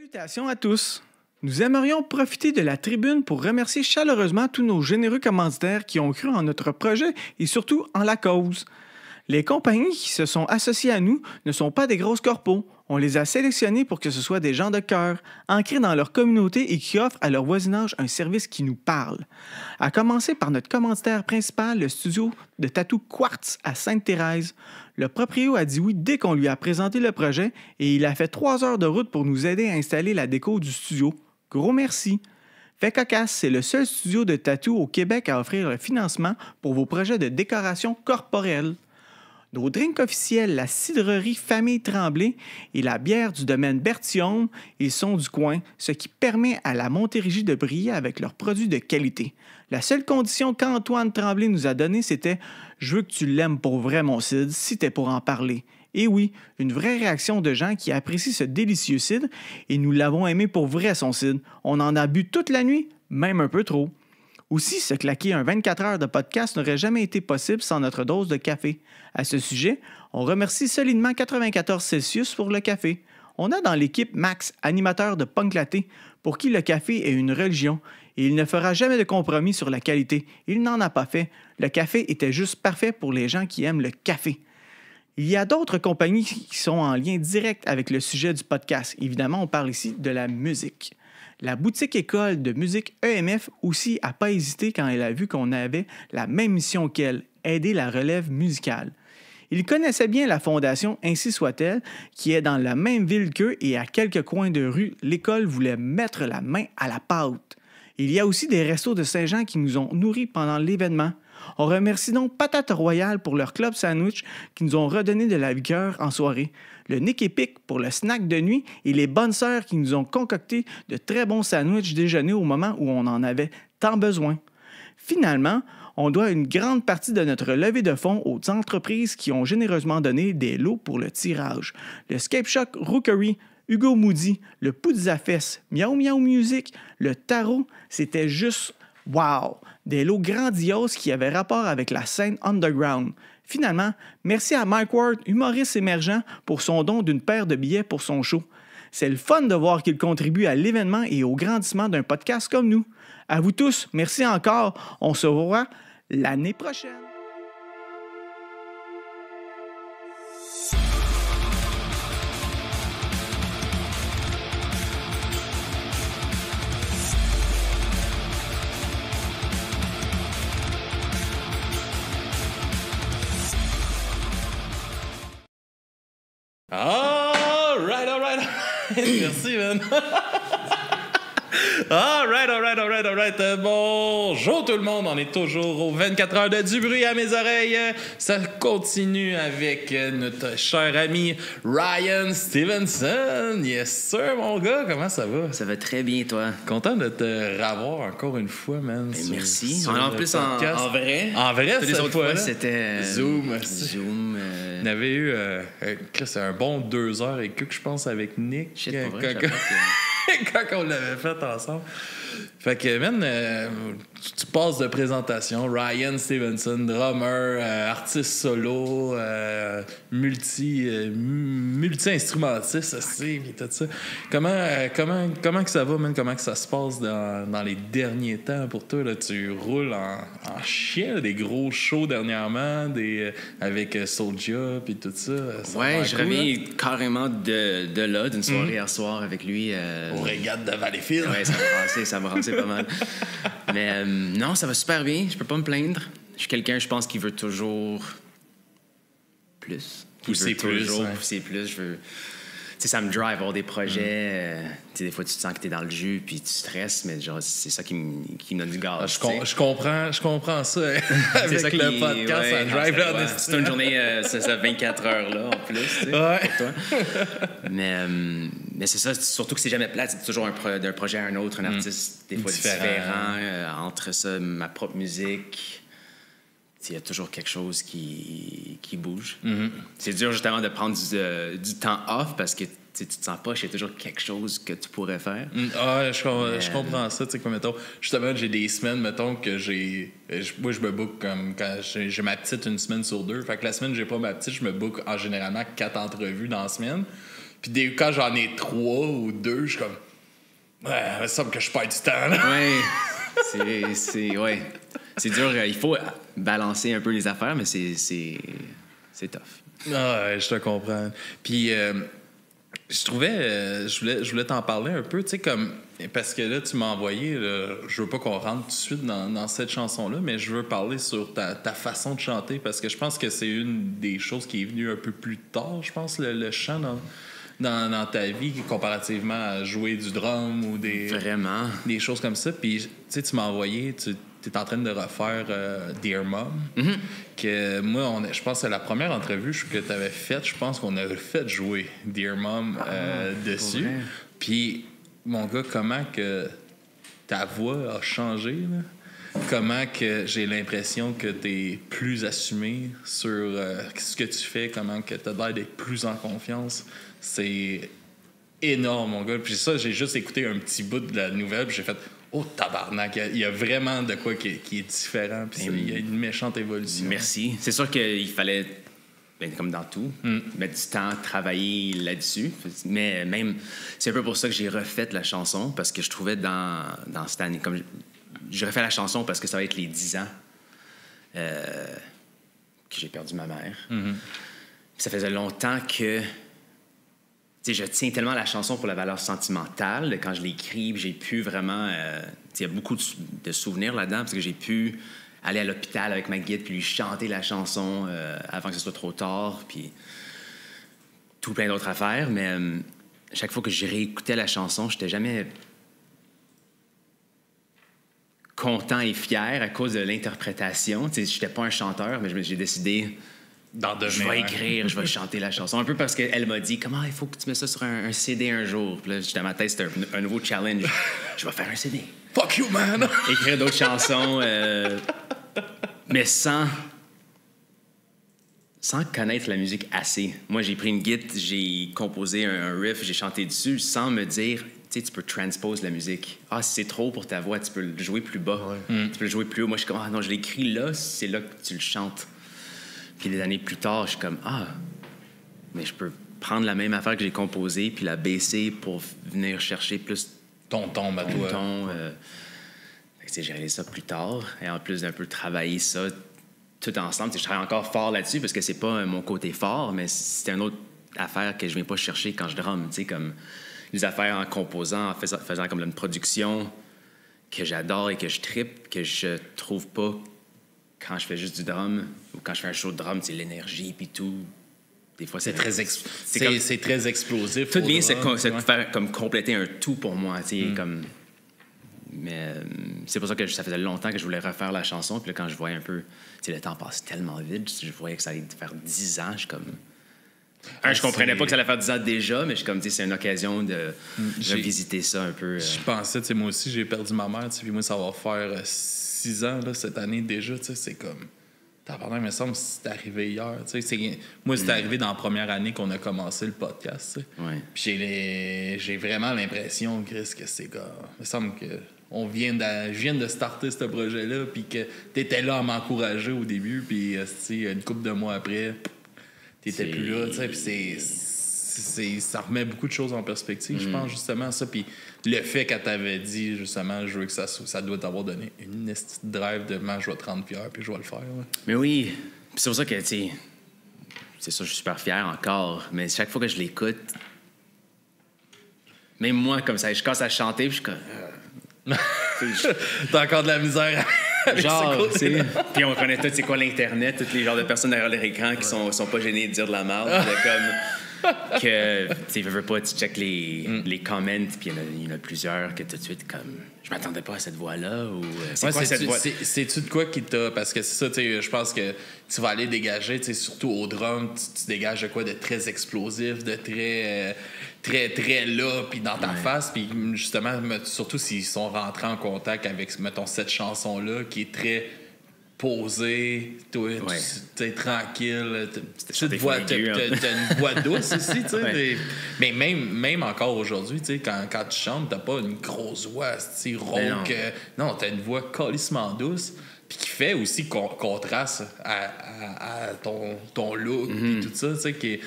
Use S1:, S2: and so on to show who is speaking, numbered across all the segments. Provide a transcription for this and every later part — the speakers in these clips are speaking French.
S1: Salutations à tous. Nous aimerions profiter de la tribune pour remercier chaleureusement tous nos généreux commanditaires qui ont cru en notre projet et surtout en la cause. Les compagnies qui se sont associées à nous ne sont pas des grosses corpos. On les a sélectionnés pour que ce soit des gens de cœur, ancrés dans leur communauté et qui offrent à leur voisinage un service qui nous parle. À commencer par notre commanditaire principal, le studio de tatou Quartz à Sainte-Thérèse. Le proprio a dit oui dès qu'on lui a présenté le projet et il a fait 3 heures de route pour nous aider à installer la déco du studio. Gros merci! Fait Cocasse, c'est le seul studio de tatou au Québec à offrir le financement pour vos projets de décoration corporelle. Nos drinks officiels, la cidrerie Famille Tremblay et la bière du domaine Bertillon, ils sont du coin, ce qui permet à la Montérégie de briller avec leurs produits de qualité. La seule condition qu'Antoine Tremblay nous a donnée, c'était « Je veux que tu l'aimes pour vrai, mon Cid, si t'es pour en parler ». Et oui, une vraie réaction de gens qui apprécient ce délicieux cidre et nous l'avons aimé pour vrai, son cidre. On en a bu toute la nuit, même un peu trop. Aussi, se claquer un 24 heures de podcast n'aurait jamais été possible sans notre dose de café. À ce sujet, on remercie solidement 94 Celsius pour le café. On a dans l'équipe Max, animateur de Punk Laté, pour qui le café est une religion et il ne fera jamais de compromis sur la qualité. Il n'en a pas fait. Le café était juste parfait pour les gens qui aiment le café. Il y a d'autres compagnies qui sont en lien direct avec le sujet du podcast. Évidemment, on parle ici de la musique. La boutique école de musique EMF aussi n'a pas hésité quand elle a vu qu'on avait la même mission qu'elle, aider la relève musicale. Il connaissait bien la fondation Ainsi soit-elle, qui est dans la même ville qu'eux et à quelques coins de rue, l'école voulait mettre la main à la pâte. Il y a aussi des restos de Saint-Jean qui nous ont nourris pendant l'événement. On remercie donc Patate Royale pour leur club sandwich qui nous ont redonné de la vigueur en soirée, le Nick Epic pour le snack de nuit et les bonnes sœurs qui nous ont concocté de très bons sandwichs déjeuner au moment où on en avait tant besoin. Finalement, on doit une grande partie de notre levée de fonds aux entreprises qui ont généreusement donné des lots pour le tirage. Le Scape Shock Rookery, Hugo Moody, le Poudzafest, Miaou Miaou Music, le Tarot, c'était juste wow! Des lots grandioses qui avaient rapport avec la scène underground. Finalement, merci à Mike Ward, humoriste émergent, pour son don d'une paire de billets pour son show. C'est le fun de voir qu'il contribue à l'événement et au grandissement d'un podcast comme nous. À vous tous, merci encore. On se revoit l'année prochaine.
S2: All right. Merci, man. All right. Bonjour tout le monde. On est toujours aux 24 heures de du bruit à mes oreilles. Ça continue avec notre cher ami Ryan Stevenson. Yes, sir, mon gars. Comment ça va?
S3: Ça va très bien, toi.
S2: Content de te revoir encore une fois, man.
S3: Merci. En plus, en vrai.
S2: En vrai,
S3: toutes les autres fois, c'était
S2: Zoom.
S3: Zoom.
S2: On avait eu c'est un bon 2 heures et que je pense avec Nick.
S3: Shit, pour vrai,
S2: quand on l'avait fait ensemble. Fait que, man, tu passes de présentation. Ryan Stevenson, drummer, artiste solo, multi-instrumentiste, aussi, et tout ça. Comment que ça va, man? Comment que ça se passe dans les derniers temps pour toi? Là? Tu roules en chien, là, des gros shows dernièrement, avec Soulja et tout ça.
S3: Ouais, je reviens carrément de là, d'une soirée hier soir avec lui.
S2: Au régate de Valleyfield.
S3: Ouais, ça va brasser pas mal. Mais non, ça va super bien. Je peux pas me plaindre. Je suis quelqu'un, je pense, qui veut toujours plus.
S2: Pousser plus.
S3: Je veux... sais, ça me drive avoir des projets. Des fois, tu te sens que tu es dans le jus puis tu stresses, mais genre, c'est ça qui me donne du gaz.
S2: Je comprends ça. Avec ça le podcast, ouais, ça drive là.
S3: C'est une journée, c'est ça, 24 heures là, en plus, tu sais,
S2: ouais.
S3: pour toi. Mais c'est ça, surtout que c'est jamais plate. C'est toujours d'un projet à un autre, un artiste, des fois différent. Entre ça, ma propre musique... Il y a toujours quelque chose qui bouge. Mm-hmm. C'est dur justement de prendre du temps off parce que tu te sens pas, il y a toujours quelque chose que tu pourrais faire.
S2: Je comprends ça. Comme, mettons, justement, j'ai des semaines, mettons, que moi, je me book comme quand j'ai ma petite une semaine sur 2. Fait que la semaine, j'ai pas ma petite, je me book généralement 4 entrevues dans la semaine. Puis quand j'en ai 3 ou 2, je suis comme... Ouais, il me semble que je perds du temps, là.
S3: Ouais. Ouais. C'est dur. Il faut balancer un peu les affaires, mais c'est tough.
S2: Ah, ouais, je te comprends. Puis, je trouvais... je voulais t'en parler un peu, tu sais, comme... Parce que là, tu m'as envoyé... Là, je veux pas qu'on rentre tout de suite dans cette chanson-là, mais je veux parler sur ta façon de chanter, parce que je pense que c'est une des choses qui est venue un peu plus tard, je pense, le chant dans ta vie, comparativement à jouer du drum ou des choses comme ça. Puis, tu sais, tu m'as envoyé... Tu es en train de refaire Dear Mom.
S3: Mm-hmm.
S2: Que moi, je pense que c'est la première entrevue que tu avais faite. Je pense qu'on a fait jouer Dear Mom dessus. Puis, mon gars, comment que ta voix a changé, là? Comment que j'ai l'impression que tu es plus assumé sur ce que tu fais, comment que tu as l'air d'être plus en confiance. C'est énorme, mon gars. Puis ça, j'ai juste écouté un petit bout de la nouvelle, puis j'ai fait... Oh, tabarnak, il y a vraiment de quoi qui est différent, puis il y a une méchante évolution.
S3: Merci. C'est sûr qu'il fallait, comme dans tout, mettre du temps, travailler là-dessus. Mais même, c'est un peu pour ça que j'ai refait la chanson, parce que je trouvais dans cette année, comme j'ai refait la chanson parce que ça va être les 10 ans que j'ai perdu ma mère. Mm-hmm. Ça faisait longtemps que... je tiens tellement à la chanson pour la valeur sentimentale. Quand je l'écris, j'ai pu vraiment... il y a beaucoup de souvenirs là-dedans, parce que j'ai pu aller à l'hôpital avec ma guide puis lui chanter la chanson avant que ce soit trop tard, puis tout plein d'autres affaires. Mais chaque fois que je réécoutais la chanson, j'étais jamais content et fier à cause de l'interprétation. Je n'étais pas un chanteur, mais j'ai décidé... Je vais écrire, je vais chanter la chanson. Un peu parce qu'elle m'a dit, comment il faut que tu mets ça sur un CD un jour. Puis là, j'étais à ma tête, c'était un nouveau challenge. Je vais faire un CD.
S2: Fuck you, man!
S3: Écrire d'autres chansons, mais sans connaître la musique assez. Moi, j'ai pris une guitare, j'ai composé un riff, j'ai chanté dessus sans me dire, tu peux transpose la musique. Ah, si c'est trop pour ta voix, tu peux le jouer plus bas. Ouais. Tu peux le jouer plus haut. Moi, je suis comme, ah non, je l'écris là, c'est là que tu le chantes. Puis des années plus tard, je suis comme, mais je peux prendre la même affaire que j'ai composée puis la baisser pour venir chercher plus
S2: ton ton,
S3: j'ai réalisé ça plus tard. Et en plus d'un peu travailler ça tout ensemble, je travaille encore fort là-dessus parce que c'est pas mon côté fort, mais c'est une autre affaire que je viens pas chercher quand je drumme, comme les affaires en composant, en faisant comme une production que j'adore et que je trippe, que je trouve pas quand je fais juste du drum ou quand je fais un show de drum, c'est l'énergie puis tout. Des fois, c'est très
S2: explosif.
S3: Tout vient faire comme compléter un tout pour moi, comme. Mais c'est pour ça que ça faisait longtemps que je voulais refaire la chanson. Puis là, quand je voyais un peu, le temps passe tellement vite, je voyais que ça allait faire 10 ans. Je suis comme. Je comprenais pas que ça allait faire 10 ans déjà, mais je suis comme, c'est une occasion de visiter ça un peu.
S2: Je pensais, moi aussi, j'ai perdu ma mère, puis moi, ça va faire 6 ans là, cette année déjà, c'est comme... Tabarnak, il me semble que c'est arrivé hier. Moi, c'est arrivé dans la première année qu'on a commencé le podcast.
S3: Ouais.
S2: Puis j'ai vraiment l'impression, Chris, que c'est gars. Il me semble que je viens de starter ce projet-là, puis que t'étais là à m'encourager au début, puis une couple de mois après, t'étais plus là. Puis ça remet beaucoup de choses en perspective, je pense, justement, ça. Puis le fait qu'elle t'avait dit, justement, je veux que ça doit t'avoir donné une petite drive de je vais te rendre fier, puis je vais le faire. Ouais.
S3: Mais oui, puis c'est pour ça que, c'est ça, je suis super fier encore. Mais chaque fois que je l'écoute, même moi, comme ça, je commence à chanter, puis je suis comme...
S2: T'as encore de la misère
S3: genre, tu sais. Puis on connaît tout, c'est quoi l'Internet, tous les genres de personnes derrière leur écran qui sont pas gênées de dire de la merde. Comme que, tu veux pas, tu check les comments, puis il y en a plusieurs que tout de suite, comme, je m'attendais pas à cette voix-là, ou
S2: c'est quoi cette voix? C'est-tu de quoi qui t'a... Parce que c'est ça, tu sais, je pense que tu vas aller dégager, tu sais, surtout au drum, tu dégages de quoi de très explosif, de très, très là, puis dans ta face, puis justement, surtout s'ils sont rentrés en contact avec, mettons, cette chanson-là, qui est très... posé, toi, tu tranquille, t'as une voix douce aussi, tu sais. Mais même encore aujourd'hui, tu sais, quand tu chantes, t'as pas une grosse voix, rauque. Non, t'as une voix calissement douce. puis qui fait aussi contraste à ton look puis tout ça, tu sais, qui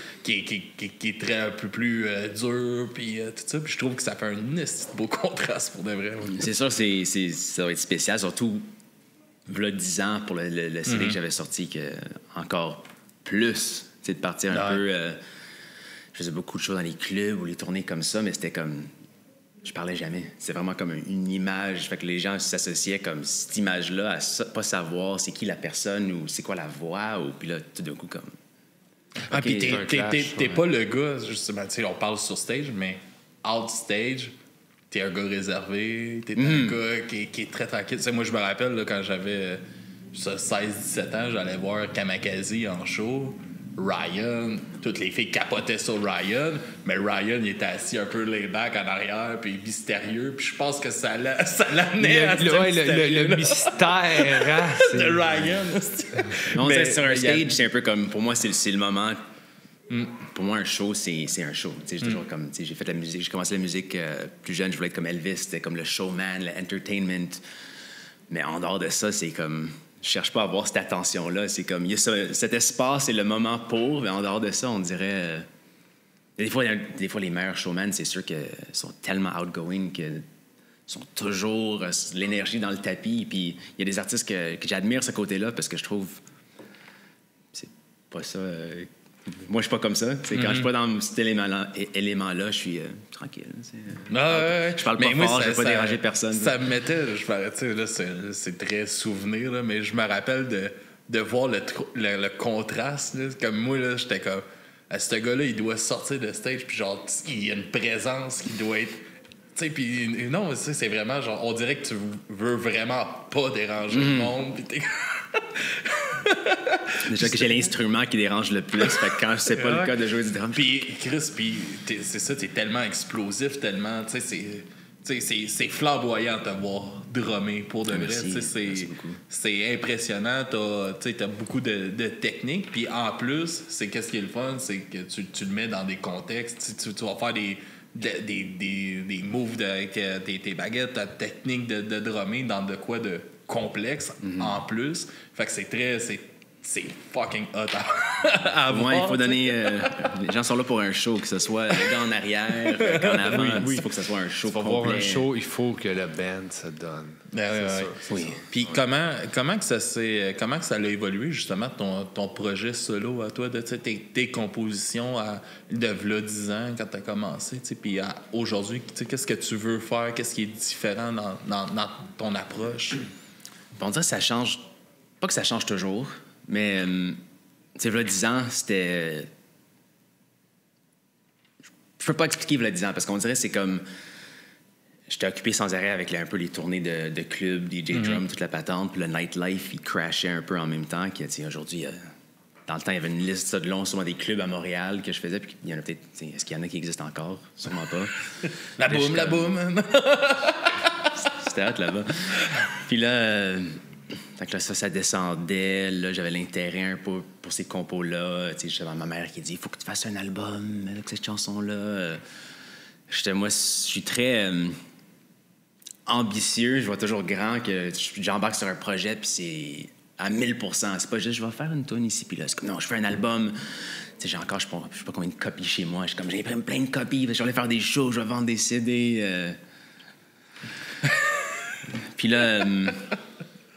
S2: est très un peu plus dur puis tout ça, puis je trouve que ça fait un beau contraste pour de vrai.
S3: C'est sûr, ça va être spécial, surtout v'là 10 ans pour le CD que j'avais sorti, que encore plus, tu sais, de partir un peu... je faisais beaucoup de choses dans les clubs ou les tournées comme ça, mais c'était comme... Je parlais jamais. C'est vraiment comme une image. Fait que les gens s'associaient comme cette image-là à pas savoir c'est qui la personne ou c'est quoi la voix. Ou puis là, tout d'un coup, comme...
S2: Ah, puis t'es pas le gars, justement, tu sais, on parle sur stage, mais out stage, t'es un gars réservé, t'es un gars qui est très tranquille. Tu sais, moi, je me rappelle, là, quand j'avais 16-17 ans, j'allais voir Kamakazi en show. Ryan, toutes les filles capotaient sur Ryan, mais Ryan, il était assis un peu laid-back en arrière, puis mystérieux, puis je pense que ça l'amenait à
S4: le mystère, hein,
S2: de Ryan.
S3: Mais sur un stage, c'est un peu comme... Pour moi, c'est le moment... Pour moi, un show, c'est un show. J'ai toujours comme... J'ai fait la musique, j'ai commencé la musique plus jeune, je voulais être comme Elvis, c'était comme le showman, le entertainment. Mais en dehors de ça, c'est comme... Je cherche pas à avoir cette attention-là. C'est comme, il y a cet espace, c'est le moment pour, mais en dehors de ça, on dirait... Des fois, les meilleurs showmen, c'est sûr qu'ils sont tellement outgoing qu'ils sont toujours l'énergie dans le tapis. Puis il y a des artistes que j'admire ce côté-là parce que je trouve... C'est pas ça... Moi, je suis pas comme ça. Quand je suis pas dans cet élément-là, je suis tranquille. Je parle pas fort, je vais pas déranger personne.
S2: Ça me mettait, là, c'est très souvenir, là, mais je me rappelle de voir le contraste. Là, comme moi, là, j'étais comme... Ce gars-là, il doit sortir de stage, puis genre, il y a une présence qui doit être... Tu sais, puis non, c'est vraiment genre, on dirait que tu veux vraiment pas déranger le monde, puis t'es...
S3: Déjà que j'ai l'instrument qui dérange le plus, fait que quand c'est pas le cas de jouer du drum.
S2: Puis Chris, c'est ça, t'es tellement explosif, tellement, tu sais, c'est flamboyant de te voir drummer pour de vrai. C'est impressionnant, t'as beaucoup de techniques, puis en plus, c'est qu'est-ce qui est le fun, c'est que tu le mets dans des contextes, tu vas faire des moves avec tes baguettes, ta technique de drummer dans de quoi de complexe en plus. Fait que c'est fucking hot à voir.
S3: Il faut donner... les gens sont là pour un show, que ce soit le gars en arrière, qu'en avant. Il faut que ce soit un show complet.
S4: Pour voir un show, il faut que le band se donne.
S2: Oui. Puis comment que ça a évolué, justement, ton projet solo à toi, de tes compositions de v'là 10 ans, quand tu as commencé, puis aujourd'hui, qu'est-ce que tu veux faire? Qu'est-ce qui est différent dans ton approche?
S3: On dirait que ça change... Pas que ça change toujours, mais... tu sais, v'là 10 ans, c'était... Je peux pas expliquer v'là 10 ans, parce qu'on dirait que c'est comme... J'étais occupé sans arrêt avec un peu les tournées de clubs, DJ drum, toute la patente, puis le nightlife, il crashait un peu en même temps. Aujourd'hui, dans le temps, il y avait une liste de longs, souvent des clubs à Montréal que je faisais, puis il y en a peut-être... Est-ce qu'il y en a qui existent encore? Sûrement pas.
S2: La boum!
S3: C'était hot là-bas. Puis là... Fait que là, ça descendait. Là, j'avais l'intérêt un peu pour ces compos-là. J'avais ma mère qui dit « Il faut que tu fasses un album avec cette chanson-là. » Moi, je suis très ambitieux. Je vois toujours grand que j'embarque sur un projet, puis c'est à 1000%. C'est pas juste « Je vais faire une tune ici, puis là. » C'est comme « Non, je fais un album. » J'ai encore, je sais pas combien de copies chez moi. J'ai plein de copies. Je vais aller faire des shows, je vais vendre des CD. Puis là...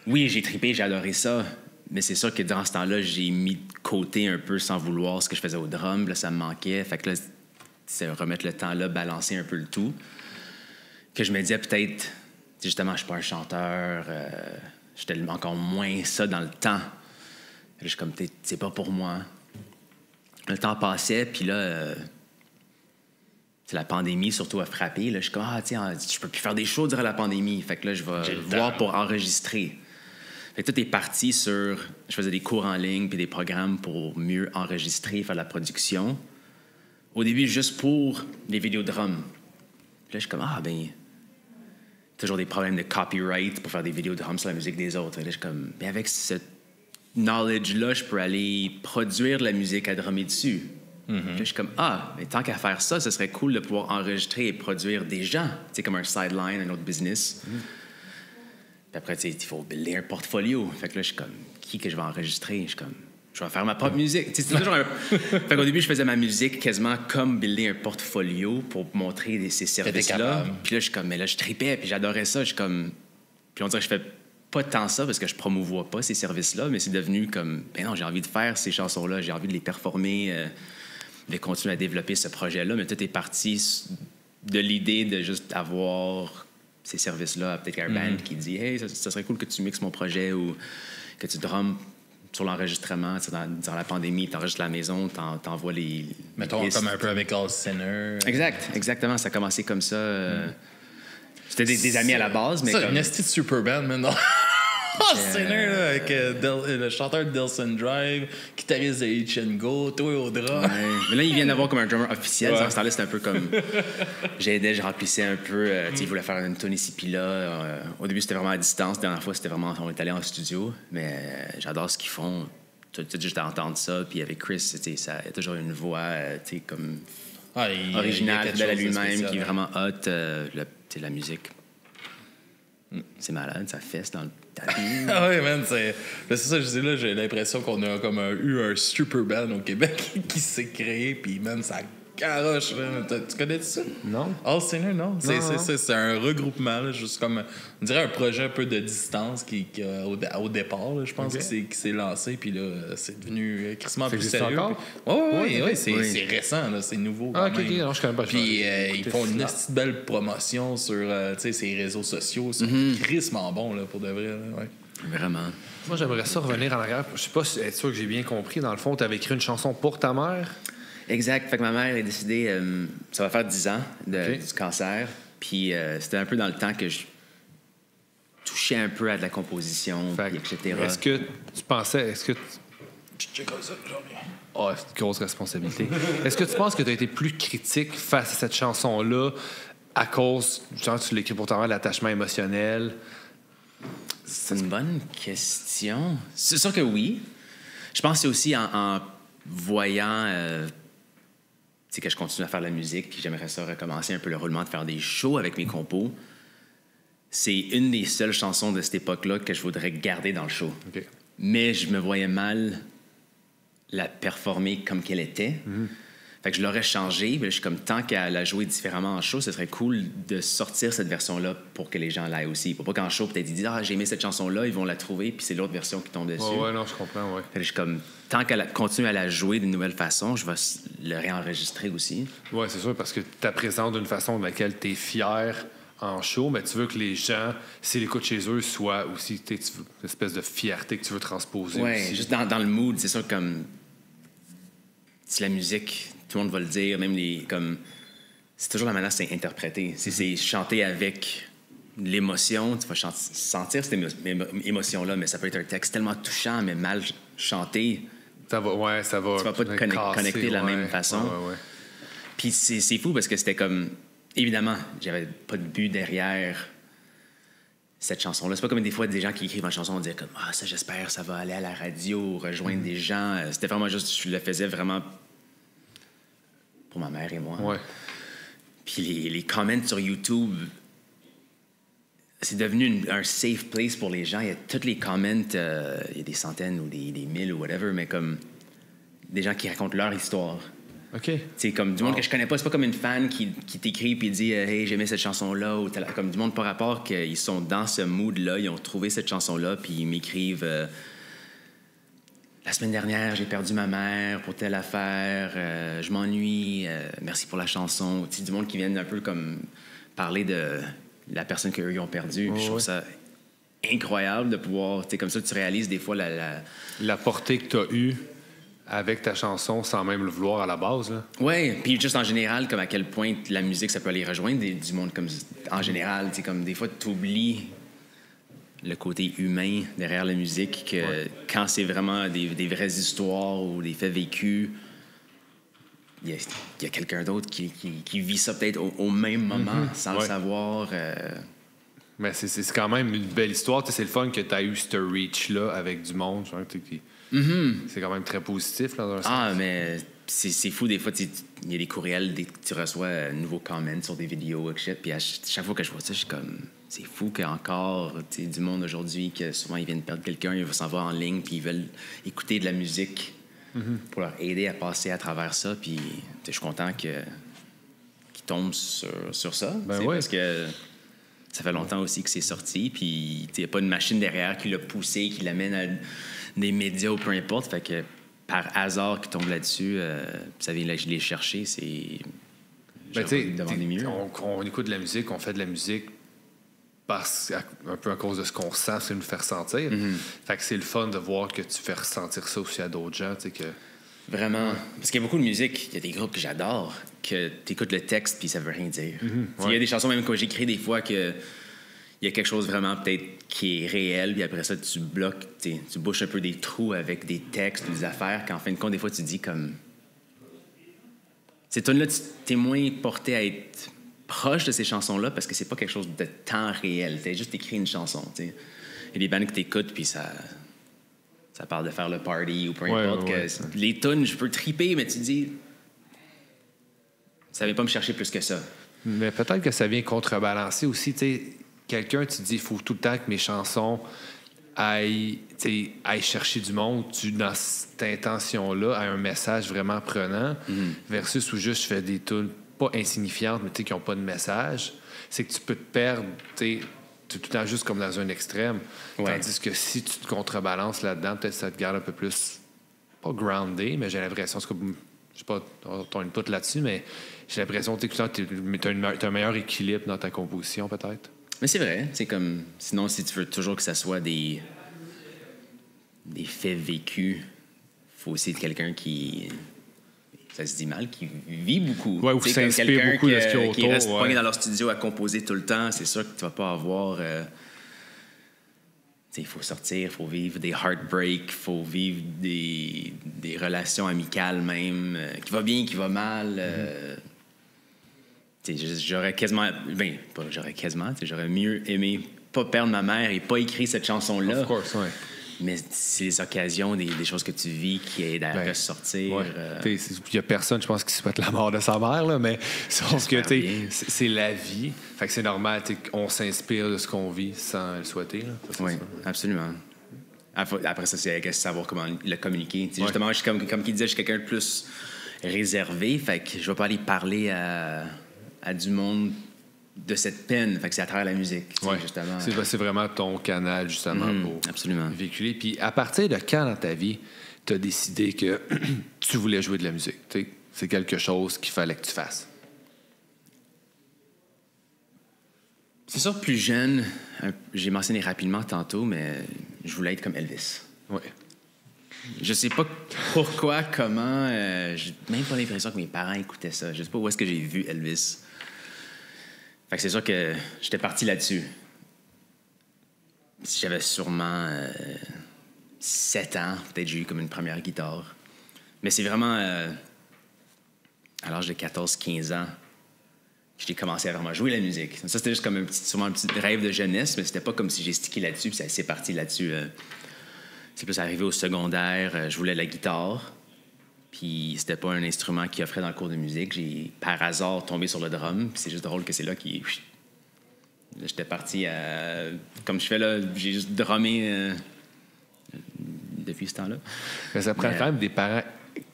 S3: Oui, j'ai trippé, j'ai adoré ça, mais c'est sûr que durant ce temps-là, j'ai mis de côté un peu sans vouloir ce que je faisais au drum, là, ça me manquait. Fait que là, c'est remettre le temps là, balancer un peu le tout. Que je me disais peut-être, justement, je suis pas un chanteur, j'étais encore moins ça dans le temps. Là, je suis comme, peut-être, c'est pas pour moi. Le temps passait, puis là... la pandémie, surtout, a frappé. Là, je suis comme, je peux plus faire des shows durant la pandémie. Fait que là, je vais voir pour enregistrer. Fait que tout est parti sur... Je faisais des cours en ligne puis des programmes pour mieux enregistrer, faire de la production. Au début, juste pour les vidéos de drum. Puis là, je suis comme, toujours des problèmes de copyright pour faire des vidéos de drum sur la musique des autres. Fait que là, je suis comme, avec ce knowledge-là, je peux aller produire de la musique à drummer dessus. Puis là, je suis comme, mais tant qu'à faire ça, ce serait cool de pouvoir enregistrer et produire des gens. C'est comme un sideline, un autre business. Puis après, tu sais, il faut builder un portfolio. Fait que là, je suis comme, qui que je vais enregistrer? Je suis comme, je vais faire ma propre musique. Tu sais, c'est toujours Fait qu'au début, je faisais ma musique quasiment comme builder un portfolio pour montrer ces services-là. Puis là, je suis comme, mais là, je tripais, puis j'adorais ça. Je suis comme... Puis on dirait que je fais pas tant ça parce que je promouvois pas ces services-là, mais c'est devenu comme, ben non, j'ai envie de faire ces chansons-là, j'ai envie de les performer, de continuer à développer ce projet-là, mais tout est parti de l'idée de juste avoir ces services-là, peut-être un band qui dit « Hey, ça serait cool que tu mixes mon projet » ou que tu drums sur l'enregistrement. Dans la pandémie, tu enregistres à la maison, t'envoies les
S2: mettons, comme un peu avec All Sinner.
S3: Exactement. Ça a commencé comme ça. C'était des amis à la base, mais
S2: ça,
S3: comme...
S2: une esti de super band, maintenant. All Sinner, là, avec le chanteur de Delson Drive, guitariste de Hitch & Go, toi au drum.
S3: Ouais. Mais là, il vient d'avoir comme un drummer officiel.
S2: Ouais.
S3: Dans ce temps-là, c'était un peu comme... J'aidais, je remplissais un peu. Tu sais, il voulait faire une tune ici, puis là. Au début, c'était vraiment à distance. La dernière fois, c'était vraiment... On est allé en studio. Mais j'adore ce qu'ils font. Tu juste à entendre ça. Puis avec Chris, tu sais, ça a toujours une voix, tu sais, comme... originale, fidèle à lui-même, qui est vraiment hot. La musique... C'est malade, ça fesse dans le tapis.
S2: Ah oui, man, c'est ça, je dis là, j'ai l'impression qu'on a comme eu un super band au Québec qui s'est créé, puis man, ça garoche. Tu connais ça?
S4: Non.
S2: All Sinner, non? C'est un regroupement, là, juste comme, on dirait un projet un peu de distance qui au départ, là, je pense, qui s'est lancé, puis là, c'est devenu crissement plus sérieux. Oui, c'est récent, là, c'est nouveau.
S4: Ah, ok, non, je connais pas.
S2: Puis ils font une petite belle promotion sur ces réseaux sociaux. Ils sont crissement bons, là, pour de vrai. Là, ouais.
S3: Vraiment.
S4: Moi, j'aimerais ça revenir en arrière. Je sais pas si être sûr que j'ai bien compris. Dans le fond, tu avais écrit une chanson pour ta mère.
S3: Exact. Fait que ma mère a décidé... ça va faire 10 ans du cancer. Puis c'était un peu dans le temps que je touchais un peu à de la composition, puis etc.
S4: Est-ce que tu pensais... c'est une grosse responsabilité. Est-ce que tu penses que tu as été plus critique face à cette chanson-là à cause, genre, tu l'écris pour ta mère, l'attachement émotionnel?
S3: C'est une bonne question. C'est sûr que oui. Je pense que c'est aussi en voyant que je continue à faire de la musique, puis j'aimerais ça recommencer un peu le roulement de faire des shows avec mes compos. C'est une des seules chansons de cette époque-là que je voudrais garder dans le show.
S4: Okay.
S3: Mais je me voyais mal la performer comme qu'elle était. Fait que je l'aurais changé. Mais je suis comme, tant qu'elle la jouer différemment en show, ce serait cool de sortir cette version-là pour que les gens l'aillent aussi. Pour pas qu'en show, peut-être ils disent « Ah, j'ai aimé cette chanson-là », ils vont la trouver, puis c'est l'autre version qui tombe dessus.
S4: Ouais, non, je comprends, ouais.
S3: Fait que je suis comme, tant qu'elle continue à la jouer d'une nouvelle façon, je vais le réenregistrer aussi.
S4: Ouais, c'est sûr, parce que tu la présentes d'une façon de laquelle tu es fier en show, mais tu veux que les gens, s'ils l'écoutent chez eux, soient aussi, tu veux une espèce de fierté que tu veux transposer.
S3: Ouais,
S4: aussi.
S3: juste dans le mood, c'est sûr, comme, si la musique, tout le monde va le dire, même comme, c'est toujours la manière dont c'est interprété. C'est chanter avec l'émotion, tu vas sentir cette émotion-là, mais ça peut être un texte tellement touchant, mais mal chanté.
S4: Ça va.
S3: Tu vas pas te connecter de la même façon.
S4: Ouais.
S3: Puis c'est fou parce que c'était comme... Évidemment, j'avais pas de but derrière cette chanson-là. C'est pas comme des fois des gens qui écrivent une chanson, on dit comme « Ah, ça, j'espère, ça va aller à la radio, rejoindre des gens. » C'était vraiment juste... Je le faisais vraiment pour ma mère et moi.
S4: Ouais.
S3: Puis les comments sur YouTube... C'est devenu un safe place pour les gens. Il y a tous les comments, il y a des centaines ou des mille ou whatever, mais comme des gens qui racontent leur histoire.
S4: OK.
S3: C'est comme du monde que je connais pas. C'est pas comme une fan qui t'écrit puis dit Hey, j'aimais cette chanson-là. Ou comme du monde par rapport qu'ils sont dans ce mood-là, ils ont trouvé cette chanson-là, puis ils m'écrivent La semaine dernière, j'ai perdu ma mère pour telle affaire, je m'ennuie, merci pour la chanson. Tu sais, du monde qui viennent un peu comme parler de la personne qu'eux ont perdue. Je trouve ça incroyable de pouvoir... Tu sais, comme ça, tu réalises des fois
S4: la portée que tu as eue avec ta chanson sans même le vouloir à la base. Là.
S3: Oui, puis juste en général, comme à quel point la musique, ça peut aller rejoindre du monde comme en général. Tu sais, comme des fois, tu oublies le côté humain derrière la musique, que quand c'est vraiment des vraies histoires ou des faits vécus, il y a quelqu'un d'autre qui vit ça peut-être au même moment, sans le savoir.
S4: Mais c'est quand même une belle histoire. C'est le fun que tu as eu ce reach-là avec du monde. C'est quand même très positif. Là, dans un sens.
S3: Mais c'est fou, des fois, il y a des courriels, tu reçois un nouveau comment sur des vidéos, etc. Puis chaque fois que je vois ça, je suis comme... C'est fou qu'il y a encore du monde aujourd'hui que souvent ils viennent perdre quelqu'un, ils vont s'en voir en ligne, puis ils veulent écouter de la musique pour leur aider à passer à travers ça. Puis je suis content qu'ils tombent sur ça. Parce que ça fait longtemps aussi que c'est sorti, puis il n'y a pas une machine derrière qui l'a poussé, qui l'amène à des médias ou peu importe. Fait que par hasard qu'ils tombent là-dessus, ça vient les chercher, c'est...
S4: demander mieux. On écoute de la musique, on fait de la musique un peu à cause de ce qu'on sent, c'est nous faire sentir. Fait que c'est le fun de voir que tu fais ressentir ça aussi à d'autres gens, tu sais que...
S3: Vraiment. Parce qu'il y a beaucoup de musique, il y a des groupes que j'adore, que tu écoutes le texte puis ça veut rien dire. Il y a des chansons même que j'écris des fois que il y a quelque chose vraiment peut-être qui est réel, puis après ça, tu bloques, tu bouches un peu des trous avec des textes ou des affaires, qu'en fin de compte, des fois, tu dis comme... Ces tunes-là, tu es moins porté à être proche de ces chansons-là parce que c'est pas quelque chose de temps réel. Tu as juste écrit une chanson, tu sais. Il y a des bandes que tu écoutes, puis ça parle de faire le party ou peu importe. Les tunes, je peux triper, mais tu dis... Ça vient pas me chercher plus que ça.
S4: Mais peut-être que ça vient contrebalancer aussi, tu sais. Quelqu'un, tu te dis, il faut tout le temps que mes chansons aillent chercher du monde. Dans cette intention-là, à un message vraiment prenant, versus où juste je fais des tunes pas insignifiantes, mais qui n'ont pas de message. C'est que tu peux te perdre, tu es tout le temps juste comme dans un extrême. Tandis que si tu te contrebalances là-dedans, peut-être ça te garde un peu plus, pas groundé, mais j'ai l'impression, je sais pas ton input là-dessus, mais j'ai l'impression que tu as un meilleur équilibre dans ta composition, peut-être.
S3: Mais c'est vrai, c'est comme... Sinon, si tu veux toujours que ça soit des faits vécus, il faut aussi être quelqu'un qui... Ça se dit mal, qui vit beaucoup.
S4: Ouais, ou qui s'inspire beaucoup de ce qu'il y a autour.
S3: Qui reste poigné dans leur studio à composer tout le temps, c'est sûr que tu vas pas avoir... il faut sortir, il faut vivre des heartbreaks, il faut vivre des relations amicales même, qui va bien, qui va mal... J'aurais quasiment... j'aurais mieux aimé pas perdre ma mère et pas écrire cette chanson-là.
S4: Of course, ouais.
S3: Mais c'est les occasions, des choses que tu vis qui aident à ressortir.
S4: Il n'y a personne, je pense, qui souhaite la mort de sa mère, là, mais sauf que c'est la vie. Fait que c'est normal qu'on s'inspire de ce qu'on vit sans le souhaiter.
S3: Oui, absolument. Après ça, c'est savoir comment le communiquer. Justement, je suis comme qu'il disait, je suis quelqu'un de plus réservé. Fait que je ne vais pas aller parler à du monde de cette peine. Fait que c'est à travers la musique, justement.
S4: C'est vraiment ton canal, justement, pour
S3: absolument.
S4: Véhiculer. Puis à partir de quand dans ta vie tu as décidé que tu voulais jouer de la musique? C'est quelque chose qu'il fallait que tu fasses.
S3: C'est sûr, plus jeune, j'ai mentionné rapidement tantôt, mais je voulais être comme Elvis.
S4: Oui.
S3: Je sais pas pourquoi, comment... j'ai même pas l'impression que mes parents écoutaient ça. Je sais pas où est-ce que j'ai vu Elvis. Fait que c'est sûr que j'étais parti là-dessus. J'avais sûrement 7 ans. Peut-être j'ai eu comme une première guitare. Mais c'est vraiment à l'âge de 14-15 ans que j'ai commencé à vraiment jouer la musique. Ça, c'était juste comme sûrement un petit rêve de jeunesse, mais c'était pas comme si j'ai stické là-dessus puis c'est parti là-dessus. C'est plus arrivé au secondaire. Je voulais la guitare. Puis c'était pas un instrument qui offrait dans le cours de musique. J'ai, par hasard, tombé sur le drum. Puis c'est juste drôle que c'est là qui... Là, j'étais parti à... Comme je fais là, j'ai juste drummé depuis ce temps-là.
S4: Mais ça prend quand même des parents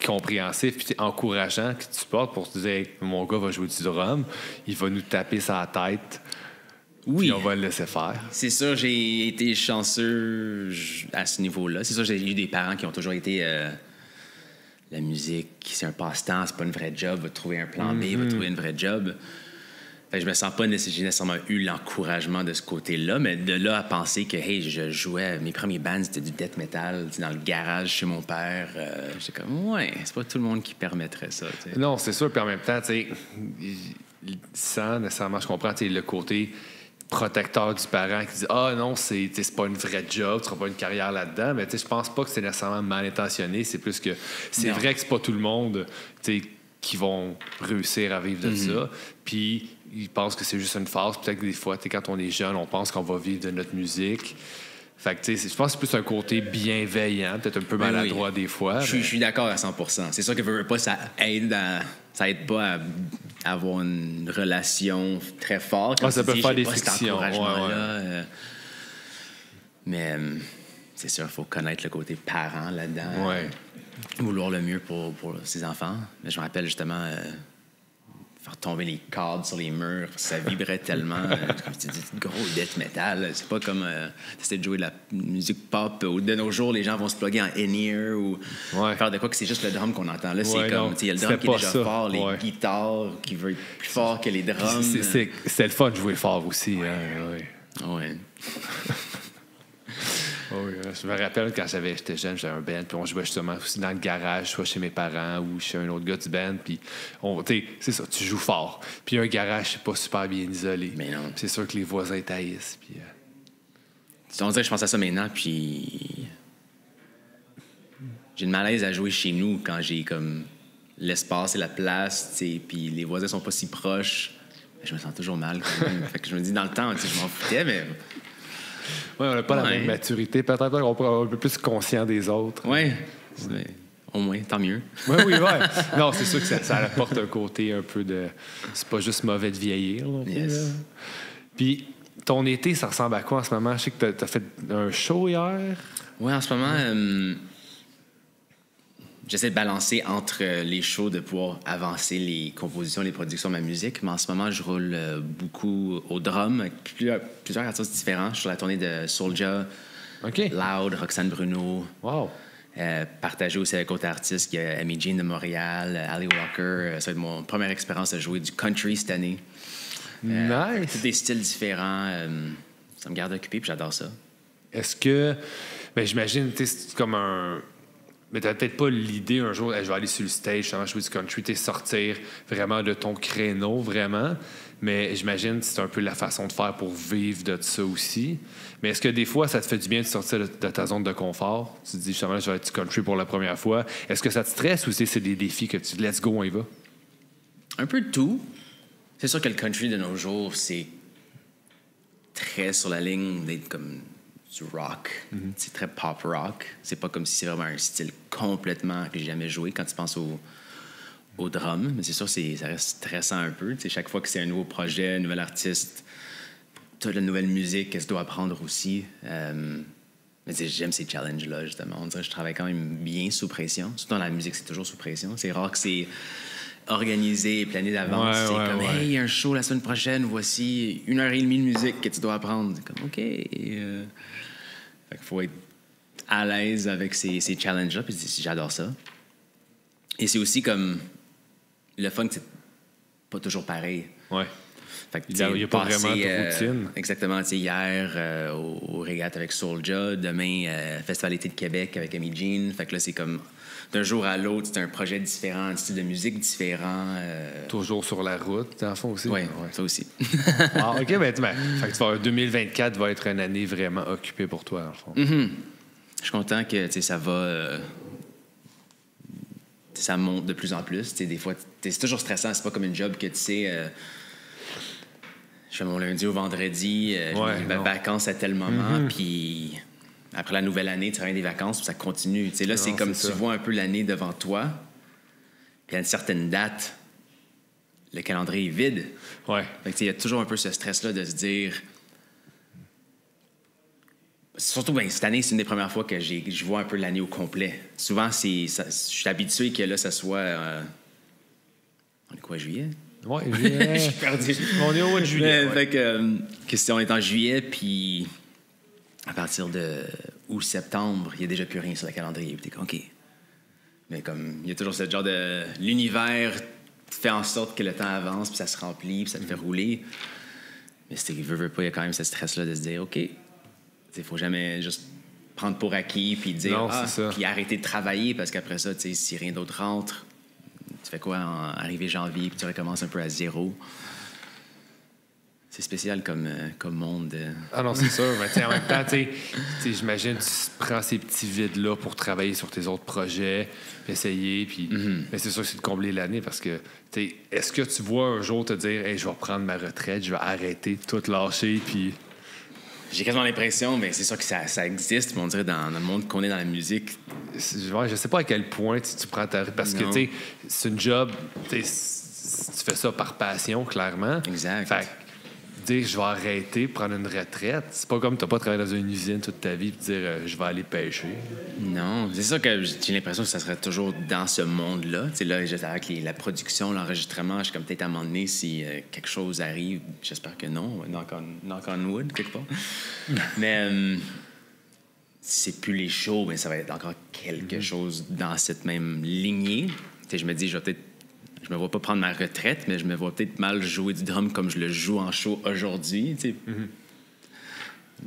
S4: compréhensifs puis encourageants que tu portes pour te dire hey, mon gars va jouer du drum, il va nous taper sa tête. Oui. Puis on va le laisser faire.
S3: C'est sûr, j'ai été chanceux à ce niveau-là. C'est sûr, j'ai eu des parents qui ont toujours été... la musique, c'est un passe-temps, c'est pas une vraie job. Va trouver un plan B, va trouver une vraie job. Fait que je me sens pas j'ai nécessairement eu l'encouragement de ce côté-là, mais de là à penser que, hey, je jouais... Mes premiers bands, c'était du death metal, dans le garage chez mon père. J'étais comme, ouais, c'est pas tout le monde qui permettrait ça. T'sais.
S4: Non, c'est sûr. Puis en même temps, tu sais, sans nécessairement, je comprends, tu sais, le côté protecteur du parent qui dit ah non c'est pas une vraie job, tu feras pas une carrière là-dedans, mais je pense pas que c'est nécessairement mal intentionné, c'est plus que c'est vrai que c'est pas tout le monde qui vont réussir à vivre de ça, puis ils pensent que c'est juste une phase, peut-être que des fois quand on est jeune on pense qu'on va vivre de notre musique, Fait que, tu sais, je pense que c'est plus un côté bienveillant, peut-être un peu maladroit des fois.
S3: Je suis d'accord à 100%. C'est sûr que veux pas, ça aide pas à avoir une relation très forte.
S4: Ça peut faire des frictions.
S3: Mais c'est sûr, il faut connaître le côté parent là-dedans.
S4: Ouais.
S3: Vouloir le mieux pour ses enfants. Mais je me rappelle justement faire tomber les cadres sur les murs, ça vibrait tellement. Comme tu dis, gros death metal. C'est pas comme c'était de jouer de la musique pop où de nos jours, les gens vont se plugger en in-ear ou faire de quoi que c'est juste le drum qu'on entend. Là, c'est comme, il y a le drum qui est déjà fort, les guitares qui veulent être plus fort que les drums.
S4: C'est le fun de jouer fort aussi.
S3: Ouais.
S4: Oui, je me rappelle quand j'étais jeune, j'avais un band, puis on jouait justement aussi dans le garage, soit chez mes parents ou chez un autre gars du band, puis c'est ça, tu joues fort. Puis un garage, c'est pas super bien isolé.
S3: Mais non.
S4: C'est sûr que les voisins taillissent. Puis,
S3: on dirait que je pense à ça maintenant, puis j'ai une malaise à jouer chez nous quand j'ai comme l'espace et la place, puis les voisins sont pas si proches. Je me sens toujours mal quand même. Fait que je me dis, dans le temps, je m'en foutais, mais...
S4: Oui, on n'a pas la même maturité. Peut-être qu'on est un peu plus conscient des autres.
S3: Oui, au moins, tant mieux.
S4: Oui. Non, c'est sûr que ça apporte un côté un peu de... C'est pas juste mauvais de vieillir.
S3: Yes.
S4: Puis, ton été, ça ressemble à quoi en ce moment? Je sais que tu as fait un show hier.
S3: Oui, en ce moment, j'essaie de balancer entre les shows, de pouvoir avancer les compositions, les productions de ma musique. Mais en ce moment, je roule beaucoup au drum avec plusieurs artistes différents. Je suis sur la tournée de Soulja, Loud, Roxane Bruno.
S4: Wow!
S3: Partagé aussi avec d'autres artistes. Il y a Amy Jean de Montréal, Ali Walker. Ça va être mon première expérience de jouer du country cette année.
S4: Nice!
S3: Tous des styles différents. Ça me garde occupé, puis j'adore ça.
S4: Est-ce que... Ben, j'imagine, c'est comme un... Mais t'as peut-être pas l'idée un jour, je vais aller sur le stage, jouer du country, sortir vraiment de ton créneau, vraiment. Mais j'imagine que c'est un peu la façon de faire pour vivre de ça aussi. Mais est-ce que des fois, ça te fait du bien de sortir de ta zone de confort? Tu te dis, justement, je vais être du country pour la première fois. Est-ce que ça te stresse ou c'est des défis que tu let's go, on y va?
S3: Un peu de tout. C'est sûr que le country de nos jours, c'est très sur la ligne d'être comme... du rock. C'est très pop rock. C'est pas comme si c'est vraiment un style complètement que j'ai jamais joué quand tu penses au drum. Mais c'est sûr, ça reste stressant un peu. T'sais, chaque fois que c'est un nouveau projet, un nouvel artiste, toute la nouvelle musique qu'elle se doit apprendre aussi. Mais j'aime ces challenges-là, justement. On dirait que je travaille quand même bien sous pression. Surtout dans la musique, c'est toujours sous pression. C'est rare que c'est organisé et plané d'avance. Hey, il y a un show la semaine prochaine, voici 1h30 de musique que tu dois apprendre. C'est comme, OK. Fait qu'il faut être à l'aise avec ces challenges-là, puis j'adore ça. Et c'est aussi comme le fun que c'est pas toujours pareil.
S4: Ouais.
S3: Fait que,
S4: il n'y a pas vraiment de routine.
S3: Exactement. Hier, au Régate avec Soulja, demain, Festival d'été de Québec avec Amy Jean. Fait que là, c'est comme d'un jour à l'autre, c'est un projet différent, un style de musique différent.
S4: Toujours sur la route, dans le fond aussi.
S3: Oui, ça aussi.
S4: OK, mais fait que 2024 va être une année vraiment occupée pour toi, dans le fond.
S3: Mm-hmm. Je suis content que ça va... ça monte de plus en plus. Des fois, c'est toujours stressant. C'est pas comme une job que tu sais... je fais mon lundi au vendredi, j'ai mes vacances à tel moment, puis après la nouvelle année, tu as des vacances, puis ça continue. Là, c'est comme tu vois un peu l'année devant toi, puis à une certaine date, le calendrier est vide.
S4: Ouais.
S3: Fait que il y a toujours un peu ce stress-là de se dire... Surtout, cette année, c'est une des premières fois que je vois un peu l'année au complet. Souvent, je suis habitué que là, ça soit... on est quoi, juillet?
S4: Oui, juillet.
S3: Je suis perdu.
S4: On est au mois de juillet.
S3: Fait que si on est en juillet, puis à partir de août-septembre, il n'y a déjà plus rien sur le calendrier. Puis t'es comme, OK. Mais comme, il y a toujours ce genre de... L'univers fait en sorte que le temps avance, puis ça se remplit, puis ça te fait rouler. Mais si tu veux pas, il y a quand même ce stress-là de se dire, OK, il faut jamais juste prendre pour acquis, puis dire, puis arrêter de travailler, parce qu'après ça, si rien d'autre rentre, tu fais quoi arriver janvier, puis tu recommences un peu à zéro. C'est spécial comme monde.
S4: Ah non, c'est sûr. Mais en même temps, j'imagine que tu prends ces petits vides-là pour travailler sur tes autres projets, puis essayer. Puis... Mais c'est sûr que c'est de combler l'année parce que, est-ce que tu vois un jour te dire, hey, je vais prendre ma retraite, je vais arrêter de tout lâcher, puis...
S3: J'ai quasiment l'impression, mais c'est sûr que ça existe, mais on dirait dans le monde qu'on est dans la musique.
S4: Je sais pas à quel point tu prends ta... Parce que, tu sais, c'est une job... Tu fais ça par passion, clairement.
S3: Exact.
S4: Fait que dire je vais arrêter, prendre une retraite, c'est pas comme t'as pas travaillé dans une usine toute ta vie et dire je vais aller pêcher.
S3: Non, c'est ça que j'ai l'impression que ça serait toujours dans ce monde-là. Tu sais, là, avec la production, l'enregistrement, je suis comme peut-être à un moment donné, si quelque chose arrive, j'espère que non, knock on wood, quelque part. Mais c'est plus les shows, mais ça va être encore quelque chose dans cette même lignée. Tu sais, je me dis, je me vois pas prendre ma retraite, mais je me vois peut-être mal jouer du drum comme je le joue en show aujourd'hui. Tu sais.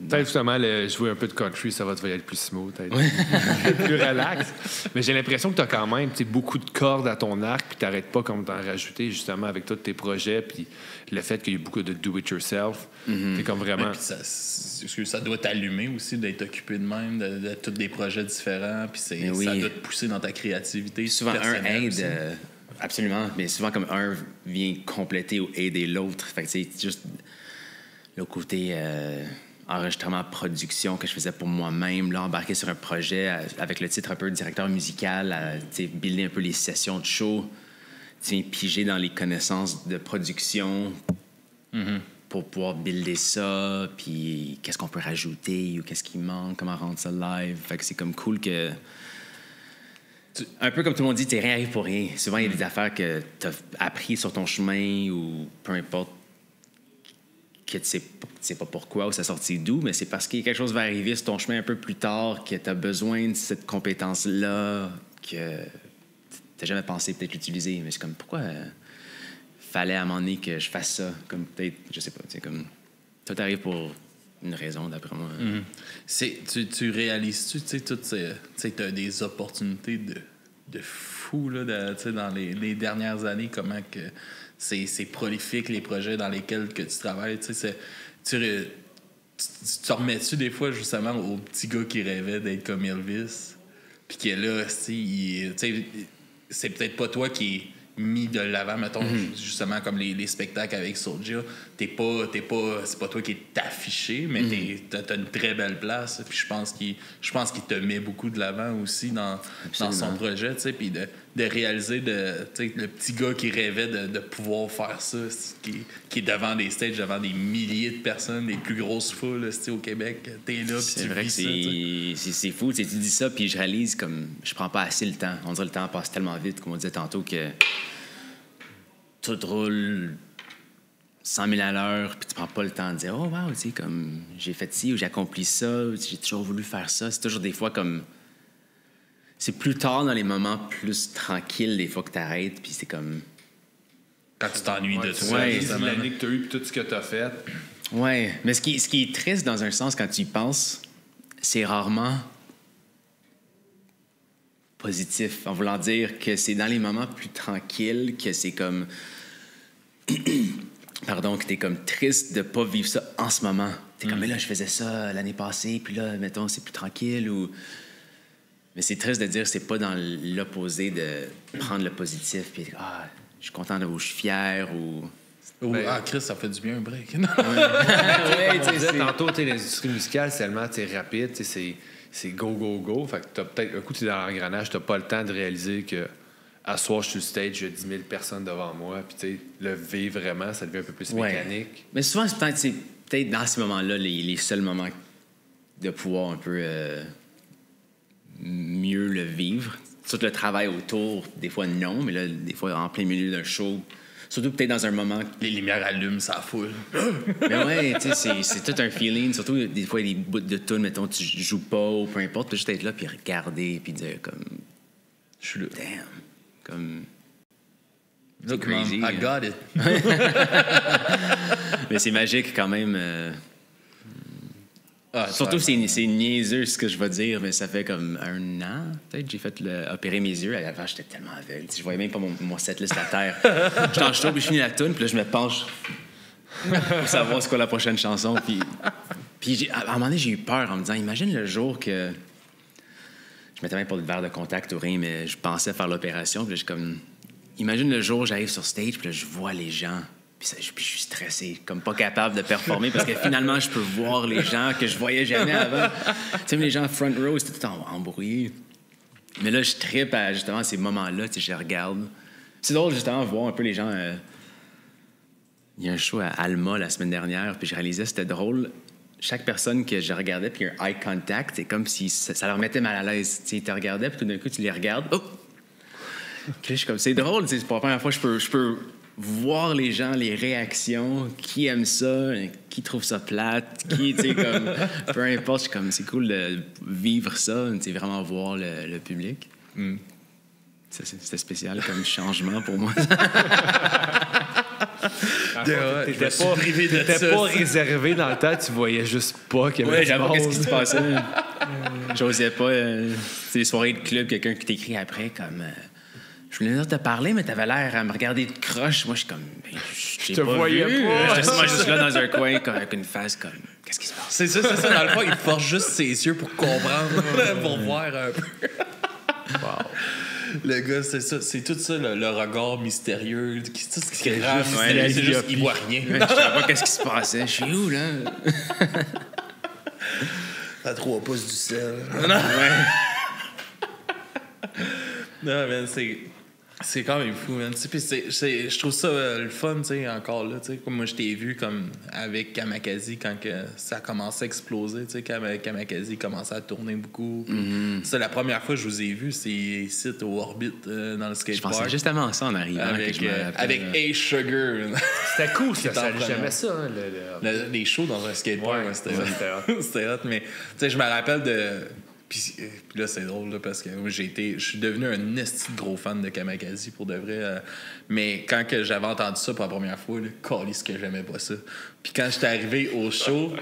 S4: Peut-être justement, jouer un peu de country, ça va te être plus smooth, être plus relax. Mais j'ai l'impression que tu as quand même beaucoup de cordes à ton arc, puis tu n'arrêtes pas comme d'en rajouter, justement, avec tous tes projets, puis le fait qu'il y a beaucoup de do-it-yourself. C'est comme vraiment...
S2: Ça doit t'allumer aussi d'être occupé de même, de tous des projets différents, puis ça doit te pousser dans ta créativité.
S3: Souvent, un aide... absolument, mais souvent, comme un vient compléter ou aider l'autre. Fait que c'est juste le côté... enregistrement, production que je faisais pour moi-même, là, embarquer sur un projet avec le titre un peu directeur musical, builder un peu les sessions de show, piger dans les connaissances de production pour pouvoir builder ça, puis qu'est-ce qu'on peut rajouter ou qu'est-ce qui manque, comment rendre ça live. Fait que c'est comme cool que... Un peu comme tout le monde dit, rien arrive pour rien. Souvent, il y a des affaires que tu as appris sur ton chemin ou peu importe, que tu sais pas pourquoi ou ça sortit d'où, mais c'est parce que quelque chose va arriver sur ton chemin un peu plus tard, que tu as besoin de cette compétence-là, que tu jamais pensé peut-être l'utiliser. Mais c'est comme, pourquoi fallait à un moment donné que je fasse ça? Comme peut-être, je sais pas, comme tout arrive pour une raison, d'après moi.
S2: Tu réalises-tu, tu sais, tu as des opportunités de fou là, dans les dernières années, comment que... C'est prolifique, les projets dans lesquels que tu travailles. Tu te remets-tu des fois, justement, au petit gars qui rêvait d'être comme Elvis? Puis qui est là, c'est peut-être pas toi qui est mis de l'avant, mettons, justement, comme les spectacles avec Soulja. C'est pas toi qui est affiché, mais t'as une très belle place. Puis je pense qu'il te met beaucoup de l'avant aussi dans son projet, tu sais, puis de réaliser le petit gars qui rêvait de pouvoir faire ça, qui est devant des stages, devant des milliers de personnes, les plus grosses foules au Québec. T'es là, puis tu vis ça.
S3: C'est fou, tu dis ça, puis je réalise comme je prends pas assez le temps. On dirait que le temps passe tellement vite, comme on disait tantôt, que tout roule 100 000 à l'heure, puis tu prends pas le temps de dire « Oh, wow, tu sais, comme j'ai fait ci ou j'ai accompli ça, j'ai toujours voulu faire ça. » C'est toujours des fois comme... C'est plus tard dans les moments plus tranquilles, des fois que t'arrêtes, puis c'est comme...
S2: Quand tu t'ennuies de toi.
S4: Ouais, l'année que t'as eue, puis tout ce que t'as fait.
S3: Ouais, mais ce qui est triste dans un sens, quand tu y penses, c'est rarement positif, en voulant dire que c'est dans les moments plus tranquilles que c'est comme... Pardon, que t'es comme triste de pas vivre ça en ce moment. T'es comme, mais là, je faisais ça l'année passée, puis là, mettons, c'est plus tranquille, ou... Mais c'est triste de dire que c'est pas dans l'opposé de prendre le positif, puis je suis content de où je suis fier, ou...
S2: Chris, ça fait du bien un break.
S4: On disait tantôt, l'industrie musicale, c'est tellement rapide, c'est go, go, go. Fait que t'as peut-être un coup, tu es dans l'engrenage, t'as pas le temps de réaliser que à soir, je suis sur le stage, j'ai 10 000 personnes devant moi, puis le vivre vraiment, ça devient un peu plus mécanique.
S3: Mais souvent, c'est peut-être dans ces moments-là les seuls moments de pouvoir un peu mieux le vivre. Tout le travail autour, des fois non, mais là, des fois en plein milieu d'un show, surtout peut-être dans un moment...
S2: Les lumières allument, ça foule.
S3: Mais ouais, tu sais, c'est tout un feeling. Surtout, des fois, il y a des bouts de tunes, mettons, tu joues pas ou peu importe, puis juste être là, puis regarder, puis dire comme...
S2: Je suis là.
S3: Damn. Comme...
S2: Look, crazy. Mom, I got it.
S3: Mais c'est magique quand même. Surtout, c'est niaiseux ce que je vais dire, mais ça fait comme 1 an, peut-être, j'ai fait opérer mes yeux. Avant, j'étais tellement aveugle. Je voyais même pas mon setlist à terre. Je suis en show, puis je finis la tune, puis là, je me penche pour savoir c'est quoi la prochaine chanson. Puis à un moment donné, j'ai eu peur en me disant, imagine le jour que... Je mettais même pas de verre de contact ou rien, mais je pensais faire l'opération, puis là, je comme... Imagine le jour où j'arrive sur stage, puis là, je vois les gens Puis je suis stressé, comme pas capable de performer parce que finalement, je peux voir les gens que je voyais jamais avant. Tu sais, les gens front row, c'était tout embrouillé. Mais là, je trippe à justement ces moments-là, tu sais, je les regarde. C'est drôle, justement, voir un peu les gens. Il y a un show à Alma la semaine dernière, puis je réalisais c'était drôle. Chaque personne que je regardais, puis un eye contact, c'est comme si ça leur mettait mal à l'aise. Tu sais, ils te regardaient, puis tout d'un coup, tu les regardes. Oh! Puis je suis comme, c'est drôle, c'est pour la première fois que je peux voir les gens, les réactions, qui aime ça, qui trouve ça plate, qui, tu sais, comme, peu importe, je suis comme, c'est cool de vivre ça, tu sais, vraiment voir le public. C'était spécial comme changement pour moi.
S4: T'étais pas réservé dans le temps, tu voyais juste pas qu'il y avait
S3: j'avoue, qu'est-ce qui se passait. J'osais pas. C'est des soirées de club, quelqu'un qui t'écrit après, comme. Je voulais venir te parler, mais t'avais l'air à me regarder de croche. Moi, je suis comme. Je te voyais pas. J'étais juste là dans un coin, comme, avec une face comme. Qu'est-ce qui se passe?
S2: C'est ça. Dans le fond, il te force juste ses yeux pour comprendre, pour voir un peu.
S4: Wow.
S2: Le gars, c'est ça. C'est tout ça, le regard mystérieux. Tout ce qui est grave, c'est juste qu'il voit rien.
S3: Je savais pas qu'est-ce qui se passait. Je suis où, là?
S2: À 3 pouces du sel. Non, man, c'est quand même fou, man. Puis je trouve ça le fun, tu sais, encore là. Comme moi, je t'ai vu comme avec Kamakazi quand que ça a commencé à exploser. Tu sais, Kamakazi commençait à tourner beaucoup. C'est la première fois que je vous ai vu, c'est ici au Orbit, dans le skatepark.
S3: Je pensais justement à ça en arrivant.
S2: Avec A-Sugar.
S4: C'était cool, ça. J'aimais ça.
S2: Les shows dans un skatepark, c'était hot. Mais tu sais, je me rappelle de... Puis là, c'est drôle, là, parce que je suis devenu un esti de gros fan de Kamakazi, pour de vrai. Mais quand que j'avais entendu ça pour la première fois, calisse que j'aimais pas ça. Puis quand j'étais arrivé au show,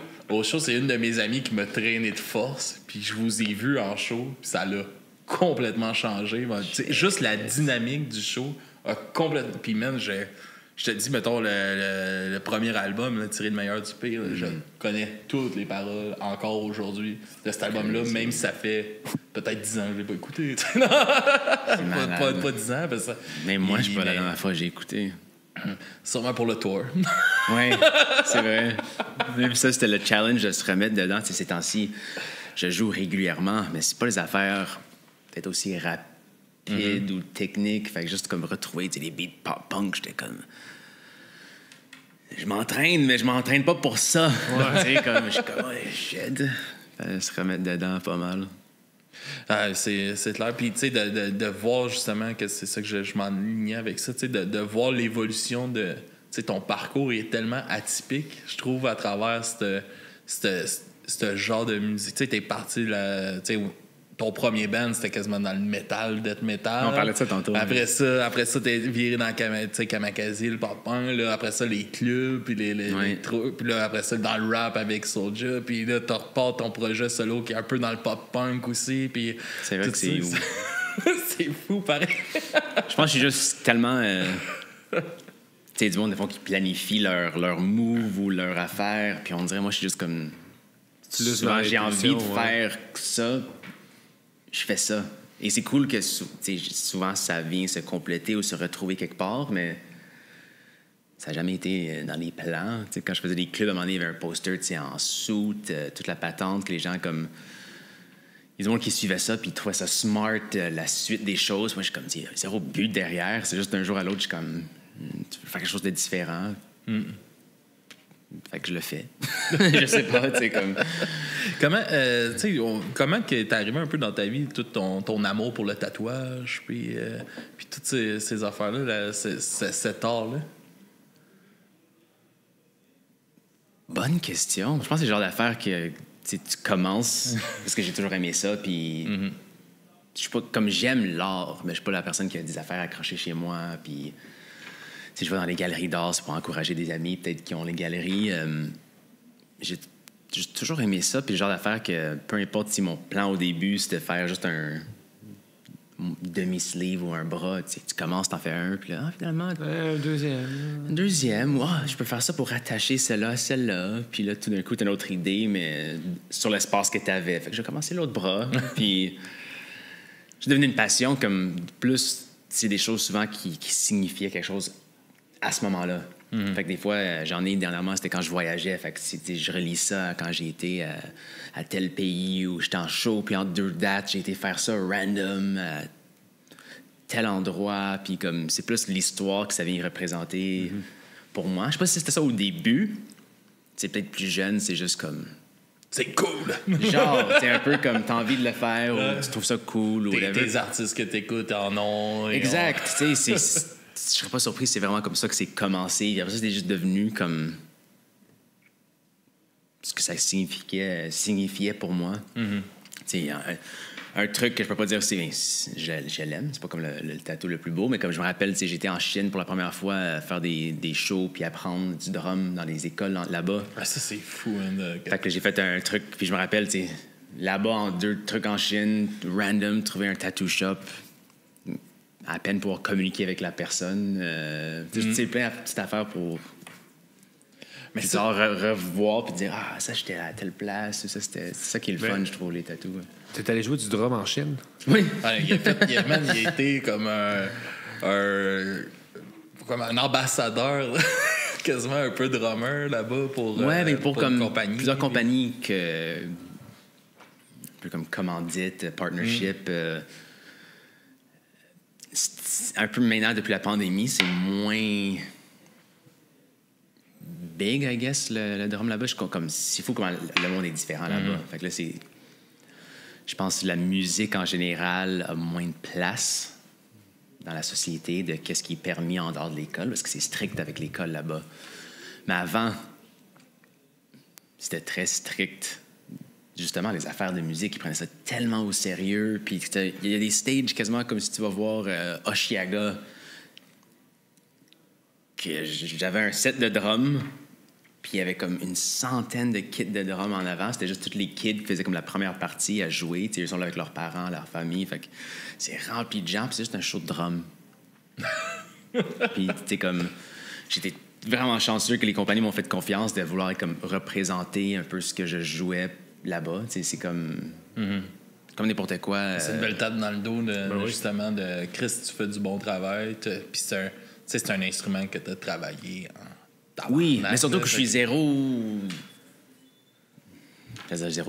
S2: c'est une de mes amies qui m'a traîné de force. Puis je vous ai vu en show, puis ça l'a complètement changé. Juste la dynamique du show a complètement... Puis man, je te dis, mettons, le premier album, là, Tiré le meilleur du pire, je connais toutes les paroles encore aujourd'hui de cet album-là, même si ça fait peut-être 10 ans que je l'ai pas écouté. pas 10 ans. Parce que
S3: même moi, je sais pas la dernière fois que j'ai écouté.
S2: Sûrement pour le tour.
S3: Oui, c'est vrai. Même ça, c'était le challenge de se remettre dedans. Ces temps-ci, je joue régulièrement, mais c'est pas les affaires peut-être aussi rapides ou techniques. Fait que juste comme retrouver les beats pop-punk, j'étais comme... Je m'entraîne, mais je m'entraîne pas pour ça. Ouais. Tu sais, comme, je suis comme, j'aide. Se remettre dedans pas mal.
S2: C'est clair. Puis, tu sais, de voir justement que c'est ça que je m'enlignais avec ça, tu sais, de voir l'évolution de... Tu sais, ton parcours est tellement atypique, je trouve, à travers ce genre de musique. Tu sais, t'es parti, tu sais... Ton premier band, c'était quasiment dans le métal, death metal.
S3: On parlait de ça tantôt.
S2: Après ça, t'es viré dans Kamakazi, le pop-punk. Là, après ça, les clubs, puis les trucs. Puis là, après ça, dans le rap avec Soulja. Puis là, tu repars ton projet solo qui est un peu dans le pop-punk aussi. Puis
S3: c'est vrai que c'est ouf.
S2: C'est fou, pareil.
S3: Je pense que je suis juste tellement... tu sais, du monde, des fois, qui planifie leur move ou leur affaire. Puis on dirait, moi, je suis juste comme... Souvent, j'ai envie de faire ça... Je fais ça. Et c'est cool que souvent, ça vient se compléter ou se retrouver quelque part, mais ça n'a jamais été dans les plans. T'sais, quand je faisais des clubs, à un moment donné, il y avait un poster en soute, toute la patente, que les gens, comme... Il y a des gens qui suivaient ça, puis ils trouvaient ça smart, la suite des choses. Moi, je suis comme, il y a zéro but derrière. C'est juste d'un jour à l'autre, je suis comme, tu veux faire quelque chose de différent. Fait que je le fais. Je sais pas, tu sais, comme...
S2: Comment t'es arrivé un peu dans ta vie, tout ton amour pour le tatouage, puis toutes ces affaires-là, cet art-là?
S3: Bonne question. Je pense que c'est le genre d'affaire que tu commences, parce que j'ai toujours aimé ça, puis... Je suis pas... Comme j'aime l'art, mais je suis pas la personne qui a des affaires accrochées chez moi, puis... Si je vais dans les galeries d'art, c'est pour encourager des amis peut-être qui ont les galeries. J'ai toujours aimé ça. Puis le genre d'affaire que, peu importe si mon plan au début, c'était de faire juste un demi-sleeve ou un bras, tu commences, t'en fais un, puis là, finalement...
S4: Un
S3: deuxième, je peux faire ça pour rattacher celle-là à celle-là. Puis là, tout d'un coup, t'as une autre idée, mais sur l'espace que t'avais. Fait que j'ai commencé l'autre bras. Puis c'est devenu une passion, comme plus... C'est des choses souvent qui signifiaient quelque chose à ce moment-là. Fait que des fois, j'en ai dernièrement, c'était quand je voyageais. Fait que je relis ça quand j'ai été à tel pays où j'étais en show, puis entre 2 dates, j'ai été faire ça random à tel endroit. Puis comme c'est plus l'histoire que ça vient représenter pour moi. Je sais pas si c'était ça au début. C'est peut-être plus jeune, c'est juste comme...
S2: C'est cool!
S3: Genre, c'est un peu comme t'as envie de le faire ou tu trouves ça cool ou whatever.
S2: Tes artistes que t'écoutes en ont.
S3: Exact. Tu sais, je serais pas surpris, c'est vraiment comme ça que c'est commencé. Après ça, c'est juste devenu comme ce que ça signifiait pour moi. Tu sais, un truc que je peux pas dire, c'est je l'aime. C'est pas comme le tatou le plus beau, mais comme je me rappelle, tu sais, j'étais en Chine pour la première fois à faire des shows puis apprendre du drum dans les écoles là-bas.
S2: Ah, ça, c'est fou. Hein,
S3: Fait que j'ai fait un truc, puis je me rappelle, tu sais, là-bas, en 2 trucs en Chine, random, trouver un tattoo shop, à peine pouvoir communiquer avec la personne. Tu sais, plein de petites affaires pour... Mais ça, revoir puis dire « Ah, ça, j'étais à telle place. » C'est ça qui est le fun, je trouve, les tatous.
S4: T'es allé jouer du drum en Chine?
S3: Oui.
S2: Il a été comme un ambassadeur, là. Quasiment un peu drummer là-bas pour
S3: comme
S2: compagnie.
S3: Plusieurs compagnies un peu comme Commandite, Partnership. Un peu maintenant, depuis la pandémie, c'est moins big, I guess, le drum là-bas. Comme s'il faut comment le monde est différent là-bas. Fait que là, c'est... Je pense que la musique, en général, a moins de place dans la société de qu'est-ce qui est permis en dehors de l'école, parce que c'est strict avec l'école là-bas. Mais avant, c'était très strict. Justement, les affaires de musique, ils prenaient ça tellement au sérieux. Puis il y a des stages quasiment comme si tu vas voir Oshiaga, que j'avais un set de drums, puis il y avait comme une centaine de kits de drums en avant. C'était juste tous les kids qui faisaient comme la première partie à jouer. T'sais, ils sont là avec leurs parents, leur famille. Fait que c'est rempli de gens, puis c'est juste un show de drums. Puis, tu sais, comme... J'étais vraiment chanceux que les compagnies m'ont fait confiance de vouloir comme représenter un peu ce que je jouais là-bas. Tu sais, c'est comme... Comme n'importe quoi.
S2: C'est une belle tape dans le dos, justement, de Chris, tu fais du bon travail. Puis c'est un instrument que tu as travaillé en...
S3: Oui, mais surtout que je suis zéro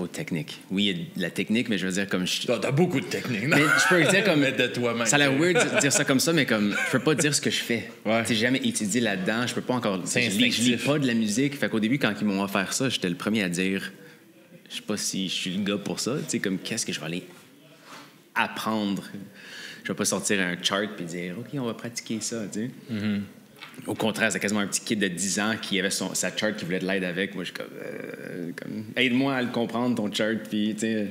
S3: technique. Oui, il y a de la technique, mais je veux dire comme...
S2: T'as beaucoup de technique.
S3: Mais je peux le dire comme...
S2: de toi-même.
S3: Ça a l'air weird de dire ça comme ça, mais comme je peux pas dire ce que je fais.
S2: Ouais.
S3: J'ai jamais étudié là-dedans. Je peux pas encore...
S2: C'est
S3: je lis pas de la musique. Fait qu'au début, quand ils m'ont offert ça, j'étais le premier à dire... Je sais pas si je suis le gars pour ça. Tu sais, comme qu'est-ce que je vais aller apprendre? Je vais pas sortir un chart puis dire « OK, on va pratiquer ça. » tu sais. Au contraire, c'est quasiment un petit kid de 10 ans qui avait sa chart qui voulait de l'aide avec. Moi, je suis comme aide-moi à le comprendre, ton chart. Puis, tu sais.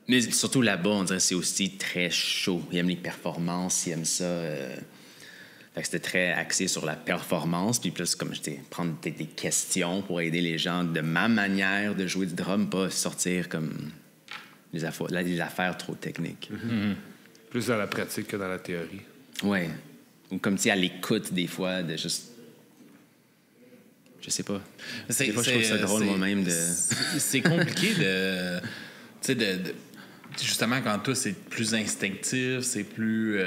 S3: Mais surtout là-bas, on dirait que c'est aussi très chaud. Ils aiment les performances, ils aiment ça. Fait que c'était très axé sur la performance. Puis plus, comme je dis, prendre des questions pour aider les gens de ma manière de jouer du drum, pas sortir comme les affaires trop techniques.
S4: Plus dans la pratique que dans la théorie.
S3: Ouais. Ou comme, tu sais, à l'écoute, des fois, de juste... Je sais pas. Des fois, je trouve ça drôle, moi-même, de...
S2: C'est compliqué de... Tu sais, justement, quand toi, c'est plus instinctif, c'est plus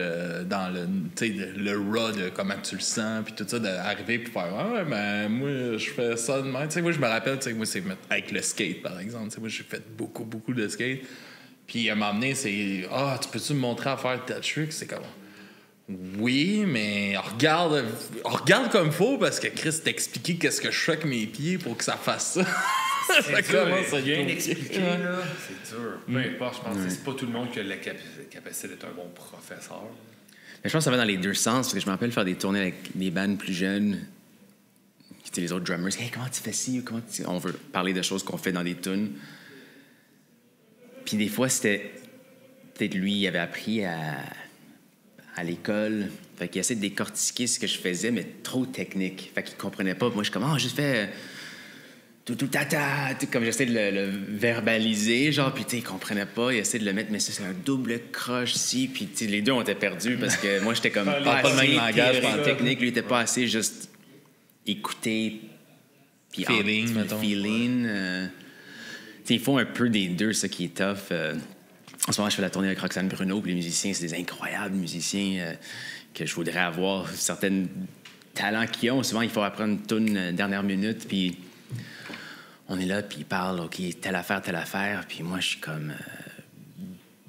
S2: dans le raw de comment tu le sens, puis tout ça, d'arriver puis faire « Ah ouais, ben moi, je fais ça de même. » Tu sais, moi, je me rappelle, tu sais, moi, c'est avec le skate, par exemple. Tu sais, moi, j'ai fait beaucoup, beaucoup de skate. Puis, à un moment donné, c'est « Ah, tu peux-tu me montrer à faire tel truc? » C'est comme... Oui, mais regarde comme faut parce que Chris t'a expliqué qu'est-ce que je fais avec mes pieds pour que ça fasse ça.
S4: Ça commence à bien expliquer, là. C'est dur. Peu importe, je pense que c'est pas tout le monde qui a la capacité d'être un bon professeur.
S3: Mais je pense que ça va dans les deux sens, parce que je me rappelle faire des tournées avec des bands plus jeunes. C'était les autres drummers. Hey, comment tu fais ci? On veut parler de choses qu'on fait dans des tunes. Puis des fois, c'était... Peut-être lui, il avait appris à l'école. Fait qu'il essaie de décortiquer ce que je faisais, mais trop technique. Fait qu'il comprenait pas. Moi, je suis comme, j'ai fait tout tata, comme j'essaie de le verbaliser, genre, puis il comprenait pas. Il essaie de le mettre, mais ça, c'est un double croche ici. Puis les deux, on était perdus parce que moi, j'étais comme pas
S2: le
S3: assez
S2: même langage
S3: en technique. Lui, il était pas assez juste écouter. Puis
S2: feeling, mettons.
S3: Feeling. Il faut un peu des deux, ça qui est tough. En ce moment, je fais la tournée avec Roxane Bruno, puis les musiciens, c'est des incroyables musiciens que je voudrais avoir. Certains talents qu'ils ont. Souvent, il faut apprendre une tune dernière minute, puis on est là, puis ils parlent, OK, telle affaire, puis moi, je suis comme...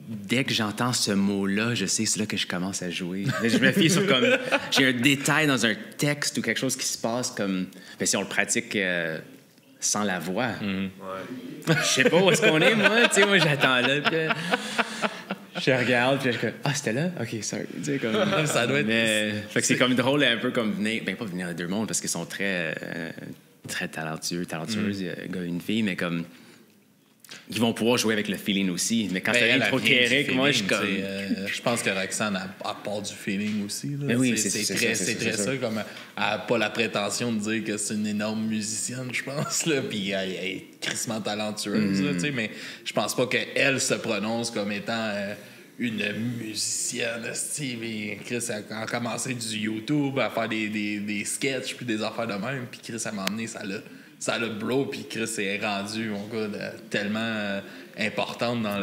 S3: dès que j'entends ce mot-là, je sais que c'est là que je commence à jouer. Je me fie sur comme... J'ai un détail dans un texte ou quelque chose qui se passe comme... Ben, si on le pratique sans la voix. Je sais pas où est-ce qu'on est, moi. Tu sais, moi, j'attends là, puis je regarde, puis je suis comme... Ah, c'était là? OK, sorry. Tu sais, comme...
S2: Ça doit être...
S3: Mais... Fait que c'est comme drôle, un peu comme venir... Ben, pas venir à deux mondes, parce qu'ils sont très talentueuses, un gars et une fille, mais comme... Ils vont pouvoir jouer avec le feeling aussi. Mais quand t'as rien trop théorique, moi, je suis comme...
S2: je pense que Roxane a part du feeling aussi. Là.
S3: Mais oui,
S2: c'est très ça. Comme, elle n'a pas la prétention de dire que c'est une énorme musicienne, je pense. Là. Puis elle est crissement talentueuse. Là, mais je pense pas qu'elle se prononce comme étant une musicienne. Mais Chris a commencé du YouTube à faire des sketchs puis des affaires de même. Puis Chris, à un moment donné, ça l'a bro, puis Chris est rendu, mon gars, tellement importante dans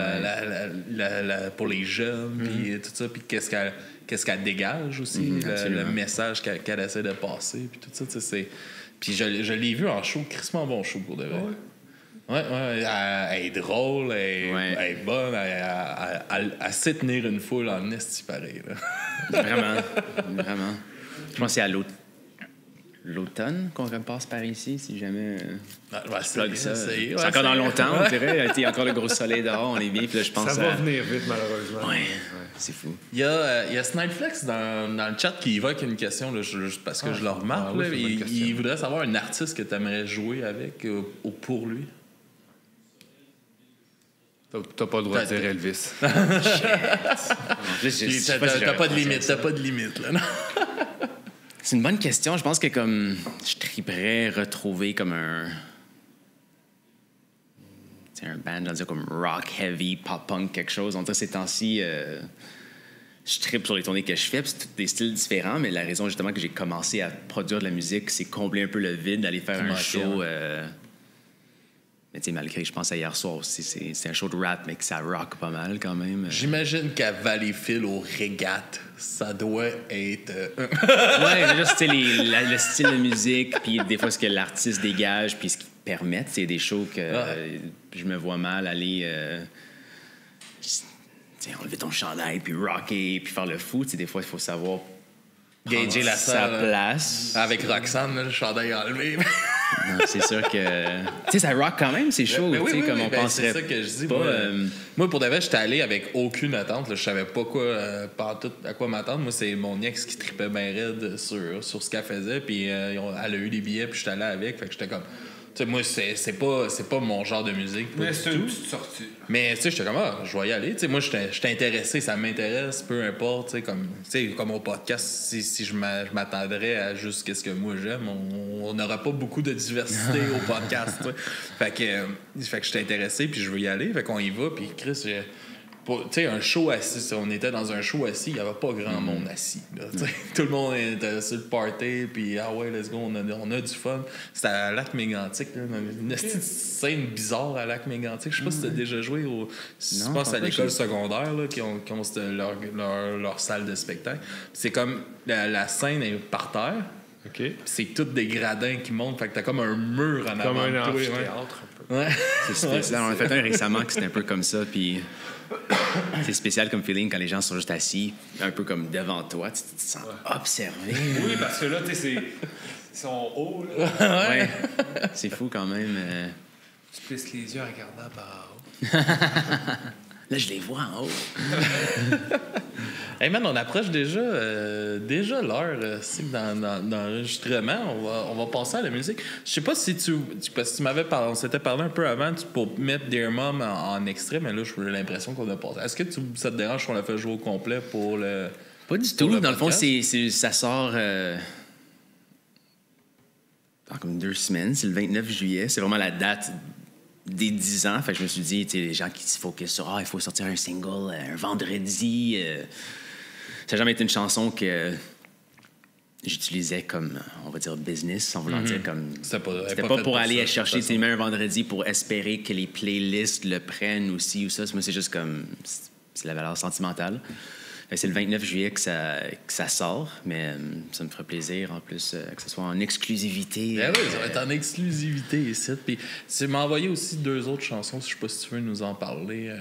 S2: pour les jeunes, puis tout ça, puis qu'est-ce qu'elle dégage aussi, le message qu'elle essaie de passer, puis tout ça, tu sais, puis je l'ai vu en show, crissement bon show, pour de vrai. Ouais, elle est drôle, elle est bonne, elle sait tenir une foule en esti pareil, là.
S3: Vraiment. Je pense que c'est à l'automne qu'on repasse par ici, si jamais c'est encore dans longtemps, on dirait. Il y a encore le gros soleil dehors, on est bien, puis là, je pense...
S4: Ça va venir vite, malheureusement.
S3: Ouais, c'est fou.
S2: Il y a Snideflex dans le chat qui évoque une question, là, parce que je le remarque. Là, il voudrait savoir un artiste que tu aimerais jouer avec pour lui.
S4: T'as pas le droit de dire Elvis.
S2: T'as pas de limite, là, non?
S3: C'est une bonne question. Je pense que comme je triperais retrouver comme un band, j'allais dire comme rock heavy, pop punk, quelque chose. On dirait ces temps-ci, je tripe sur les tournées que je fais, puis c'est tous des styles différents, mais la raison justement que j'ai commencé à produire de la musique, c'est combler un peu le vide, d'aller faire un show. Mais tu sais, malgré, je pense à hier soir aussi, c'est un show de rap, mais que ça rock pas mal quand même.
S2: J'imagine qu'à Valleyfield, au Régates, ça doit être...
S3: Ouais, mais juste, tu sais, le style de musique, puis des fois, ce que l'artiste dégage, puis ce qu'il permet, c'est des shows que je me vois mal aller... enlever ton chandail, puis rocker, puis faire le fou. Des fois, il faut savoir...
S2: gager
S3: sa place.
S2: Avec Roxane, le chandail enlevé.
S3: Non, c'est sûr que... Tu sais, ça rock quand même, c'est chaud.
S2: Oui,
S3: comme on penserait.
S2: c'est ça que je dis.
S3: Pas,
S2: moi, pour de vrai, j'étais allé avec aucune attente. Là. Je savais pas à quoi m'attendre. Moi, c'est mon ex qui tripait bien raide sur ce qu'elle faisait. Puis elle a eu des billets, puis j'étais allé avec. Fait que j'étais comme... Tu sais, moi, c'est pas mon genre de musique.
S4: Mais c'est une petite sortie.
S2: Mais tu sais, j'étais comme, je vais y aller. Tu sais, moi, j'étais intéressé, ça m'intéresse, peu importe. Tu sais, comme au podcast, si je m'attendrais à juste qu'est-ce que moi j'aime, on n'aura pas beaucoup de diversité au podcast. Fait que j'étais intéressé, puis je veux y aller. Fait qu'on y va, puis Chris, tu sais, un show assis, on était dans un show assis, il n'y avait pas grand monde assis. Là, tout le monde était sur le party, puis ouais, let's go, on a du fun. C'était à Lac-Mégantic, une petite scène bizarre à Lac-Mégantic. Je sais pas si tu as déjà joué je pense à l'école secondaire, là, qui ont leur salle de spectacle. C'est comme la scène est par terre.
S4: Okay.
S2: C'est toutes des gradins qui montent, fait que t'as comme un mur en avant.
S4: Comme un amphithéâtre, un peu.
S3: Ouais. C'est spécial. On a fait un récemment que c'était un peu comme ça, puis c'est spécial comme feeling quand les gens sont juste assis, un peu comme devant toi, tu te sens observé.
S4: Oui, parce que là, tu sais, ils sont hauts, là.
S3: Ouais. C'est fou quand même.
S4: Tu plisses les yeux en regardant par en haut.
S3: Là, je les vois en haut.
S2: Hey man, on approche déjà l'heure. C'est que dans l'enregistrement, on va passer à la musique. Je sais pas si parce que tu m'avais parlé, on s'était parlé un peu avant pour mettre Dear Mom en extrait, mais là, j'ai l'impression qu'on a passé. Est-ce que ça te dérange qu'on l'a fait jouer au complet pour le...
S3: Pas du tout. Dans le fond, ça sort dans comme 2 semaines. C'est le 29 juillet. C'est vraiment la date des 10 ans. Fait que je me suis dit, tu sais, les gens qui se focusent sur il faut sortir un single un vendredi. Ça n'a jamais été une chanson que j'utilisais comme, on va dire, business, en voulant dire comme...
S2: C'était
S3: pas
S2: fait
S3: pour aller
S2: ça,
S3: chercher
S2: de toute
S3: tes un vendredi pour espérer que les playlists le prennent aussi ou ça. Moi, c'est juste comme... C'est la valeur sentimentale. C'est le 29 juillet que ça sort, mais ça me ferait plaisir en plus que ce soit en exclusivité.
S2: Ben oui, ça va être en exclusivité ici. Puis tu m'as envoyé aussi 2 autres chansons, je sais pas si tu veux nous en parler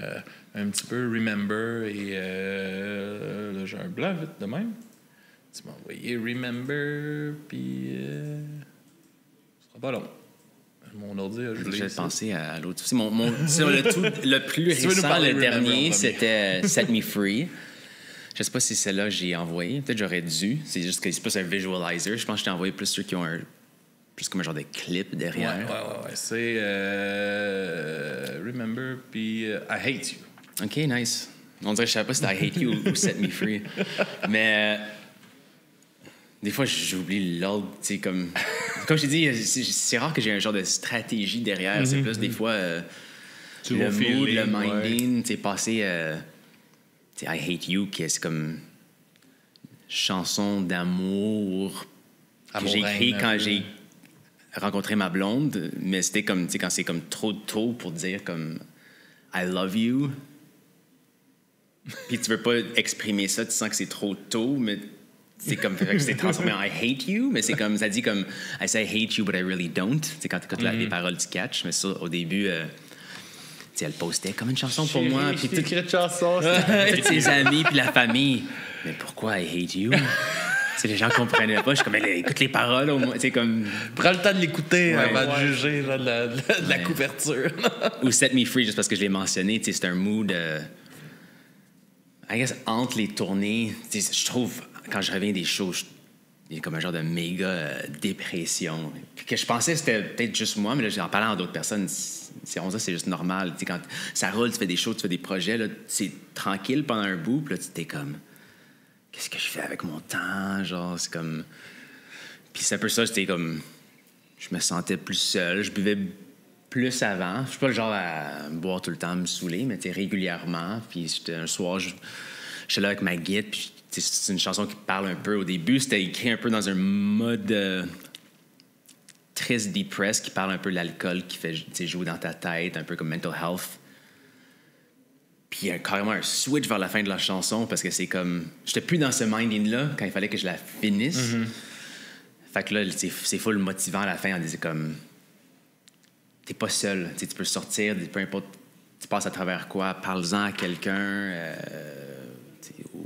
S2: un petit peu, Remember et là, j'ai un blanc vite de même. Tu m'as envoyé Remember, puis ce sera pas long. Mon ordi a gelé.
S3: J'ai pensé à l'autre aussi. Sur le plus
S2: Si tu veux nous
S3: récent,
S2: parler
S3: le
S2: de
S3: dernier,
S2: Remember en
S3: c'était Set Me Free. Je sais pas si celle-là j'ai envoyé. Peut-être j'aurais dû. C'est juste que c'est plus un visualizer. Je pense que je t'ai envoyé plus ceux qui ont plus comme un genre de clip derrière.
S2: Ouais. C'est Remember, puis I Hate You.
S3: OK, nice. On dirait que je savais pas si c'était I Hate You ou Set Me Free. Mais des fois, j'oublie l'ordre. Tu sais, comme je t'ai dit, c'est rare que j'ai un genre de stratégie derrière. C'est plus des fois
S4: Tu
S3: le
S4: vas
S3: mood,
S4: feeling,
S3: le minding. Tu sais, passer... I Hate You, qui c'est comme chanson d'amour que j'ai écrit quand j'ai rencontré ma blonde, mais c'était comme, tu sais, quand c'est comme trop tôt pour dire comme I love you. Puis tu veux pas exprimer ça, tu sens que c'est trop tôt, mais c'est comme que c'est transformé en I hate you, mais c'est comme ça dit comme I say I hate you but I really don't. C'est quand tu écoutes les paroles du catch, mais ça au début elle postait comme une chanson pour moi, puis toutes
S4: de chanson.
S3: ses amis, puis la famille. Mais pourquoi I hate you? Les gens comprenaient pas. Je suis comme, écoute les paroles au moins. Comme...
S2: Prends le temps de l'écouter avant de juger là, de la couverture.
S3: Ou Set Me Free, juste parce que je l'ai mentionné. C'est un mood, I guess, entre les tournées. Je trouve, quand je reviens des shows, il y a comme un genre de méga dépression. Puis que je pensais que c'était peut-être juste moi, mais là, en parlant à d'autres personnes, on dirait que c'est juste normal. Quand ça roule, tu fais des shows, tu fais des projets, là, c'est tranquille pendant un bout, puis là, tu t'es comme... Qu'est-ce que je fais avec mon temps? Genre, c'est comme... Puis c'est un peu ça, c'était comme... Je me sentais plus seul, je buvais plus avant. Je suis pas le genre à boire tout le temps, me saouler, mais régulièrement. Puis un soir, j'étais là avec ma guide, puis c'est une chanson qui parle un peu. Au début, c'était écrit un peu dans un mode triste, depressed, qui parle un peu de l'alcool, qui fait jouer dans ta tête, un peu comme mental health. Puis il y a carrément un switch vers la fin de la chanson, parce que c'est comme... J'étais plus dans ce minding-là quand il fallait que je la finisse. Mm-hmm. Fait que là, c'est full motivant à la fin. On disait comme... T'es pas seul. Tu peux sortir, peu importe... Tu passes à travers quoi. Parle-en à quelqu'un.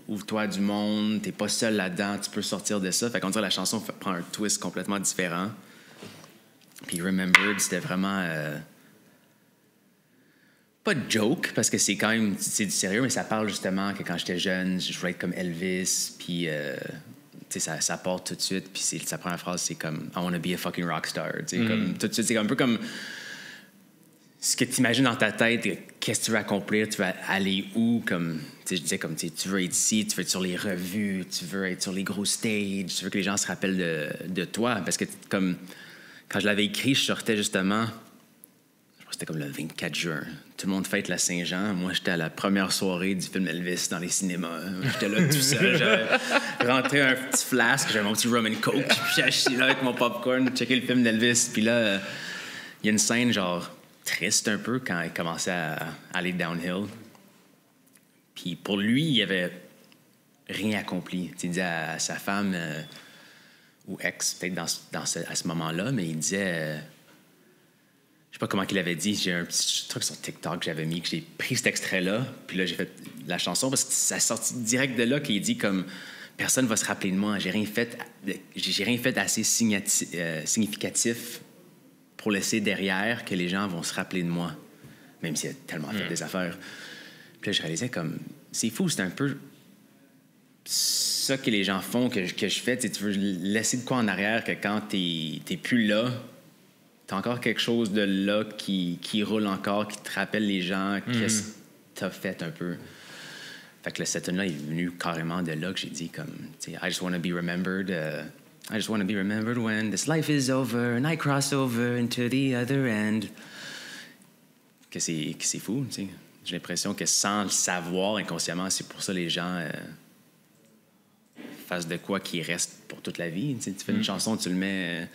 S3: Ouvre-toi du monde. T'es pas seul là-dedans. Tu peux sortir de ça. Fait qu'on dirait que la chanson prend un twist complètement différent. Puis Remembered, c'était vraiment... pas de joke, parce que c'est quand même... C'est du sérieux, mais ça parle justement que quand j'étais jeune, je voulais être comme Elvis, puis... ça part tout de suite, puis sa première phrase, c'est comme « I wanna be a fucking rockstar ». Comme, tout de suite, c'est un peu comme... Ce que tu imagines dans ta tête, qu'est-ce que tu veux accomplir, tu veux aller où, comme... Je disais comme, tu veux être ici, tu veux être sur les revues, tu veux être sur les gros stages, tu veux que les gens se rappellent de toi, parce que comme... Quand je l'avais écrit, je sortais justement... C'était comme le 24 juin. Tout le monde fête la Saint-Jean. Moi, j'étais à la première soirée du film Elvis dans les cinémas. J'étais là tout seul. J'avais rentré un petit flasque, j'avais mon petit rum and coke, puis j'étais là avec mon popcorn, checker le film d'Elvis. Puis là, il y a une scène genre triste un peu quand il commençait à aller downhill. Puis pour lui, il avait rien accompli. Il disait à sa femme ou ex, peut-être à ce moment-là, mais il disait... Je sais pas comment il avait dit, j'ai un petit truc sur TikTok que j'avais mis, que j'ai pris cet extrait-là, puis là, j'ai fait la chanson, parce que ça sorti direct de là, qu'il dit comme « Personne va se rappeler de moi, j'ai rien fait assez significatif pour laisser derrière que les gens vont se rappeler de moi, même s'il a tellement fait des affaires. » Puis là, je réalisais comme, c'est fou, c'est un peu ça que les gens font, que je fais, tu veux laisser de quoi en arrière, que quand t'es plus là, t'as encore quelque chose de là qui roule encore, qui te rappelle les gens, qu'est-ce que t'as fait un peu. Fait que cette tune-là est venue carrément de là que j'ai dit comme, tu sais, I just want to be remembered. I just want to be remembered when this life is over and I cross over into the other end. Que c'est fou, tu sais. J'ai l'impression que sans le savoir inconsciemment, c'est pour ça que les gens fasses de quoi qui reste pour toute la vie. Tu fais une chanson, tu le mets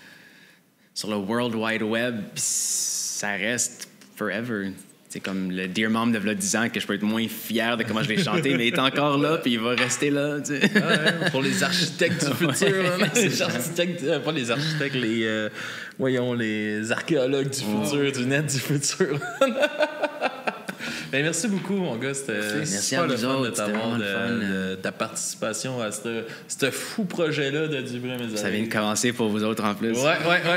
S3: sur le World Wide Web, puis ça reste forever. C'est comme le Dear Mom de 10 ans que je peux être moins fier de comment je l'ai chanté, mais il est encore là, puis il va rester là.
S2: Ouais, pour les architectes du futur. Les architectes, pas les architectes, les archéologues du futur, du net du futur. Ben, merci beaucoup, mon gars. C'était
S3: super le fun de t'avoir,
S2: de ta participation à ce fou projet-là de Dubré mes
S3: Ça vient de commencer pour vous autres en plus.
S2: Ouais,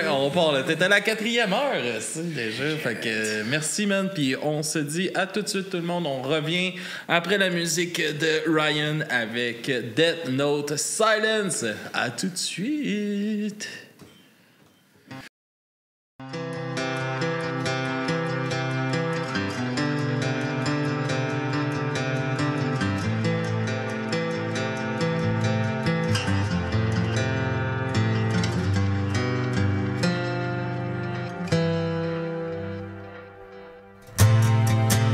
S2: on part. T'es à la 4e heure, déjà. Fait que merci, man. Puis on se dit à tout de suite, tout le monde. On revient après la musique de Ryan avec Death Note Silence. À tout de suite.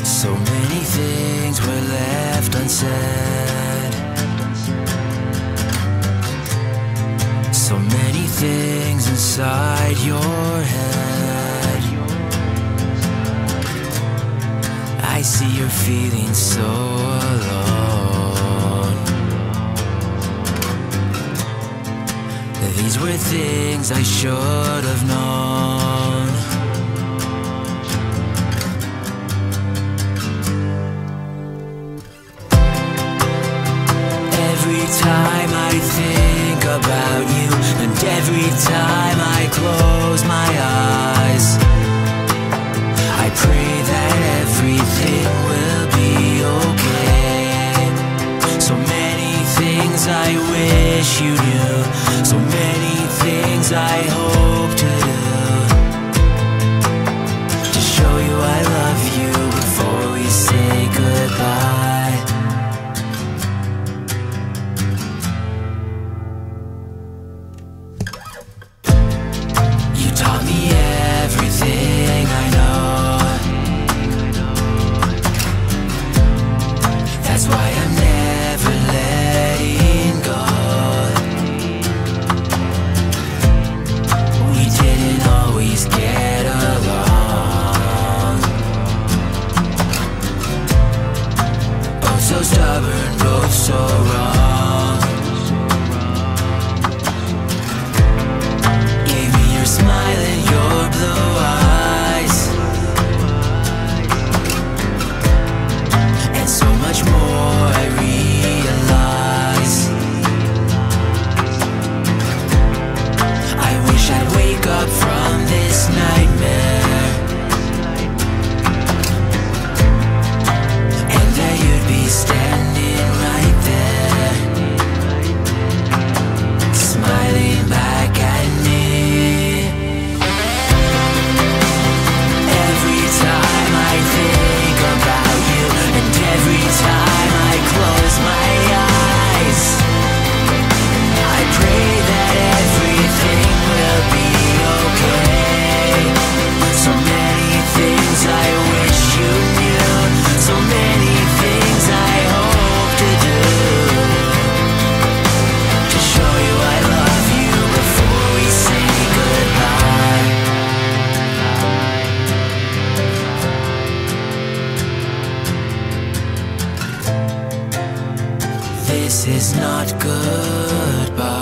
S5: So many things were left unsaid. So many things inside your head. I see you're feeling so alone. These were things I should have known. Every time I think about you, and every time I close my eyes, I pray that everything will be okay. So many things I wish you knew, so many things I hope to do, to show you I love you before we say goodbye. Taught me everything I know. That's why I'm never letting go. We didn't always get along. Both so stubborn, both so wrong. Gave me your smile and your blue eyes, and so much more I realize. I wish I'd wake up from this nightmare, and that you'd be standing right there, smiling back at me. Every time I think about you, and every time I close my eyes, I pray that everything will be okay. So many things I wish you knew, so many things I hope to do, to show you I love you before we say goodbye. This is not goodbye.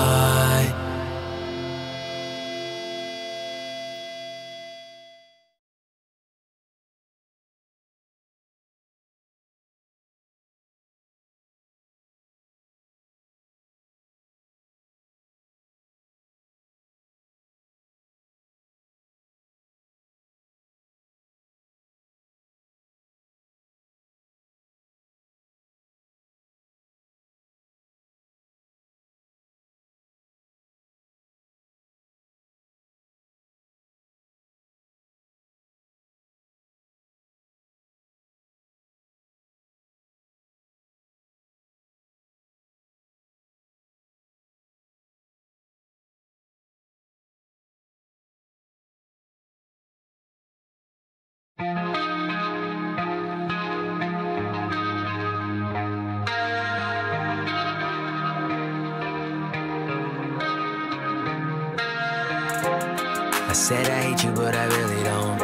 S5: said I hate you, but I really don't.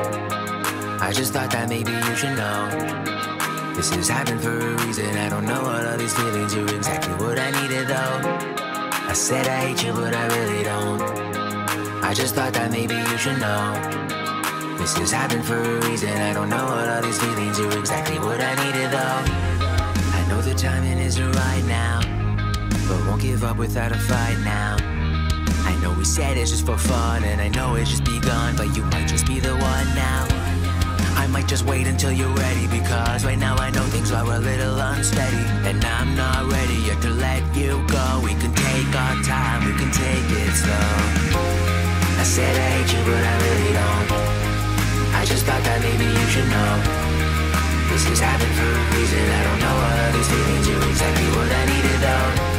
S5: I just thought that maybe you should know. This has happened for a reason. I don't know what all these feelings are exactly what I needed though. I said I hate you, but I really don't. I just thought that maybe you should know. This has happened for a reason. I don't know what all these feelings are exactly what I needed though. I know the timing isn't right now, but won't give up without a fight now. I know we said it's just for fun, and I know it's just begun, but you might just be the one now. I might just wait until you're ready, because right now I know things are a little unsteady, and I'm not ready yet to let you go. We can take our time, we can take it slow. I said I hate you, but I really don't. I just thought that maybe you should know. This has happened for a reason. I don't know what all these feelings are exactly what I needed though.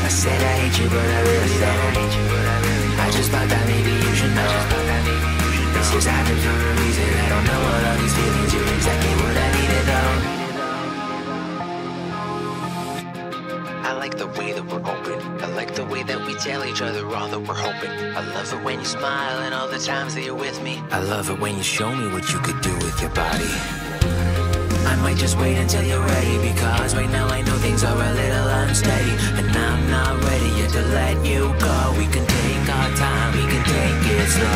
S5: I said I hate you, but I really don't. I just thought that maybe you should know. This has happened for a reason. I don't know what all these feelings are exactly what I needed though. I like the way that we're open. I like the way that we tell each other all that we're hoping. I love it when you smile and all the times that you're with me. I love it when you show me what you could do with your body. I might just wait until you're ready, because right now I know things are a little unsteady, and I'm not ready yet to let you go. We can take our time, we can take it slow.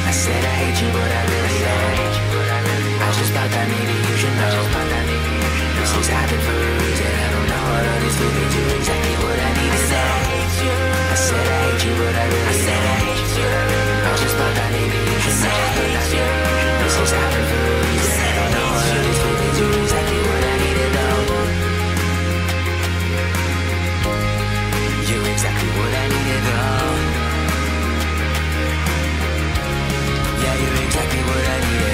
S5: I said I hate you, but I really don't. I just thought that maybe you should know. This has happened for a reason. I don't know what all these feelings are exactly what I need to know. I said I hate you, but I really don't. I just thought that maybe you should know. This has happened for a reason. I don't know what all these feelings are exactly what I need to know. You're exactly what I need to know. Yeah, you're exactly what I needed.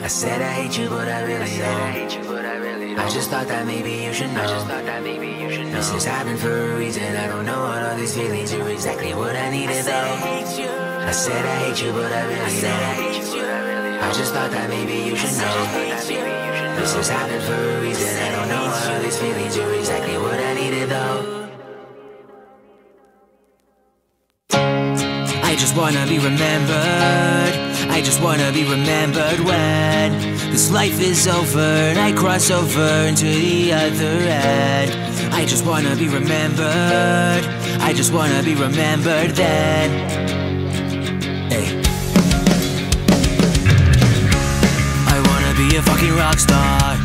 S5: I said I hate you, but I really don't. I just thought that maybe you should know. This has happened for a reason. I don't know what all these feelings are exactly what I needed though. I said I hate you, but I really don't. I just thought that maybe you should know. This has happened for a reason. I don't know what all these feelings are exactly what I needed though. I just wanna be remembered. I just wanna be remembered when this life is over and I cross over into the other end. I just wanna be remembered. I just wanna be remembered then. Hey. I wanna be a fucking rock star,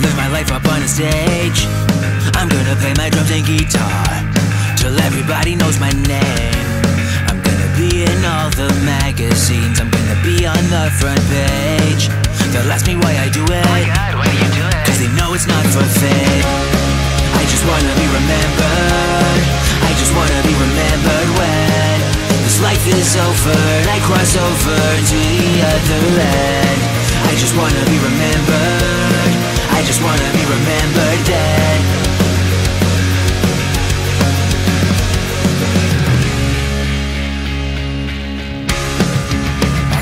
S5: live my life up on a stage. I'm gonna play my drums and guitar till everybody knows my name. Be in all the magazines, I'm gonna be on the front page. They'll ask me why I do it. Oh my God, why do you do it? Cause they know it's not for fame. I just wanna be remembered. I just wanna be remembered when this life is over and I cross over to the other end. I just wanna be remembered. I just wanna be remembered then.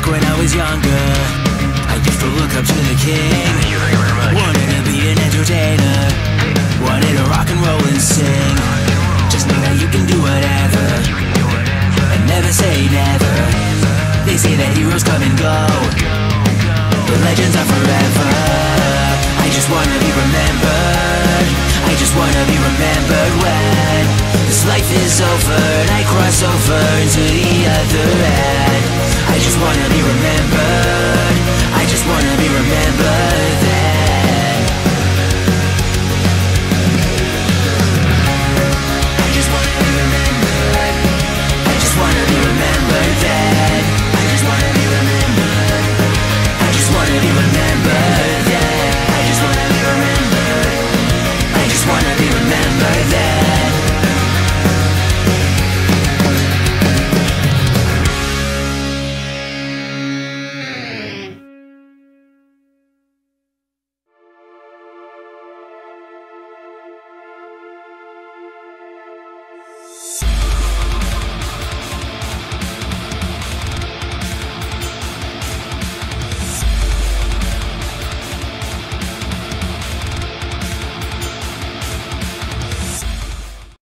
S5: When I was younger, I used to look up to the king. Wanted to be an entertainer, wanted to rock and roll and sing. Just know that you can do whatever, and never say never. They say that heroes come and go, but legends are forever. I just wanna be remembered. I just wanna be remembered when this life is over and I cross over into the other end. I just wanna be remembered. I just wanna be remembered.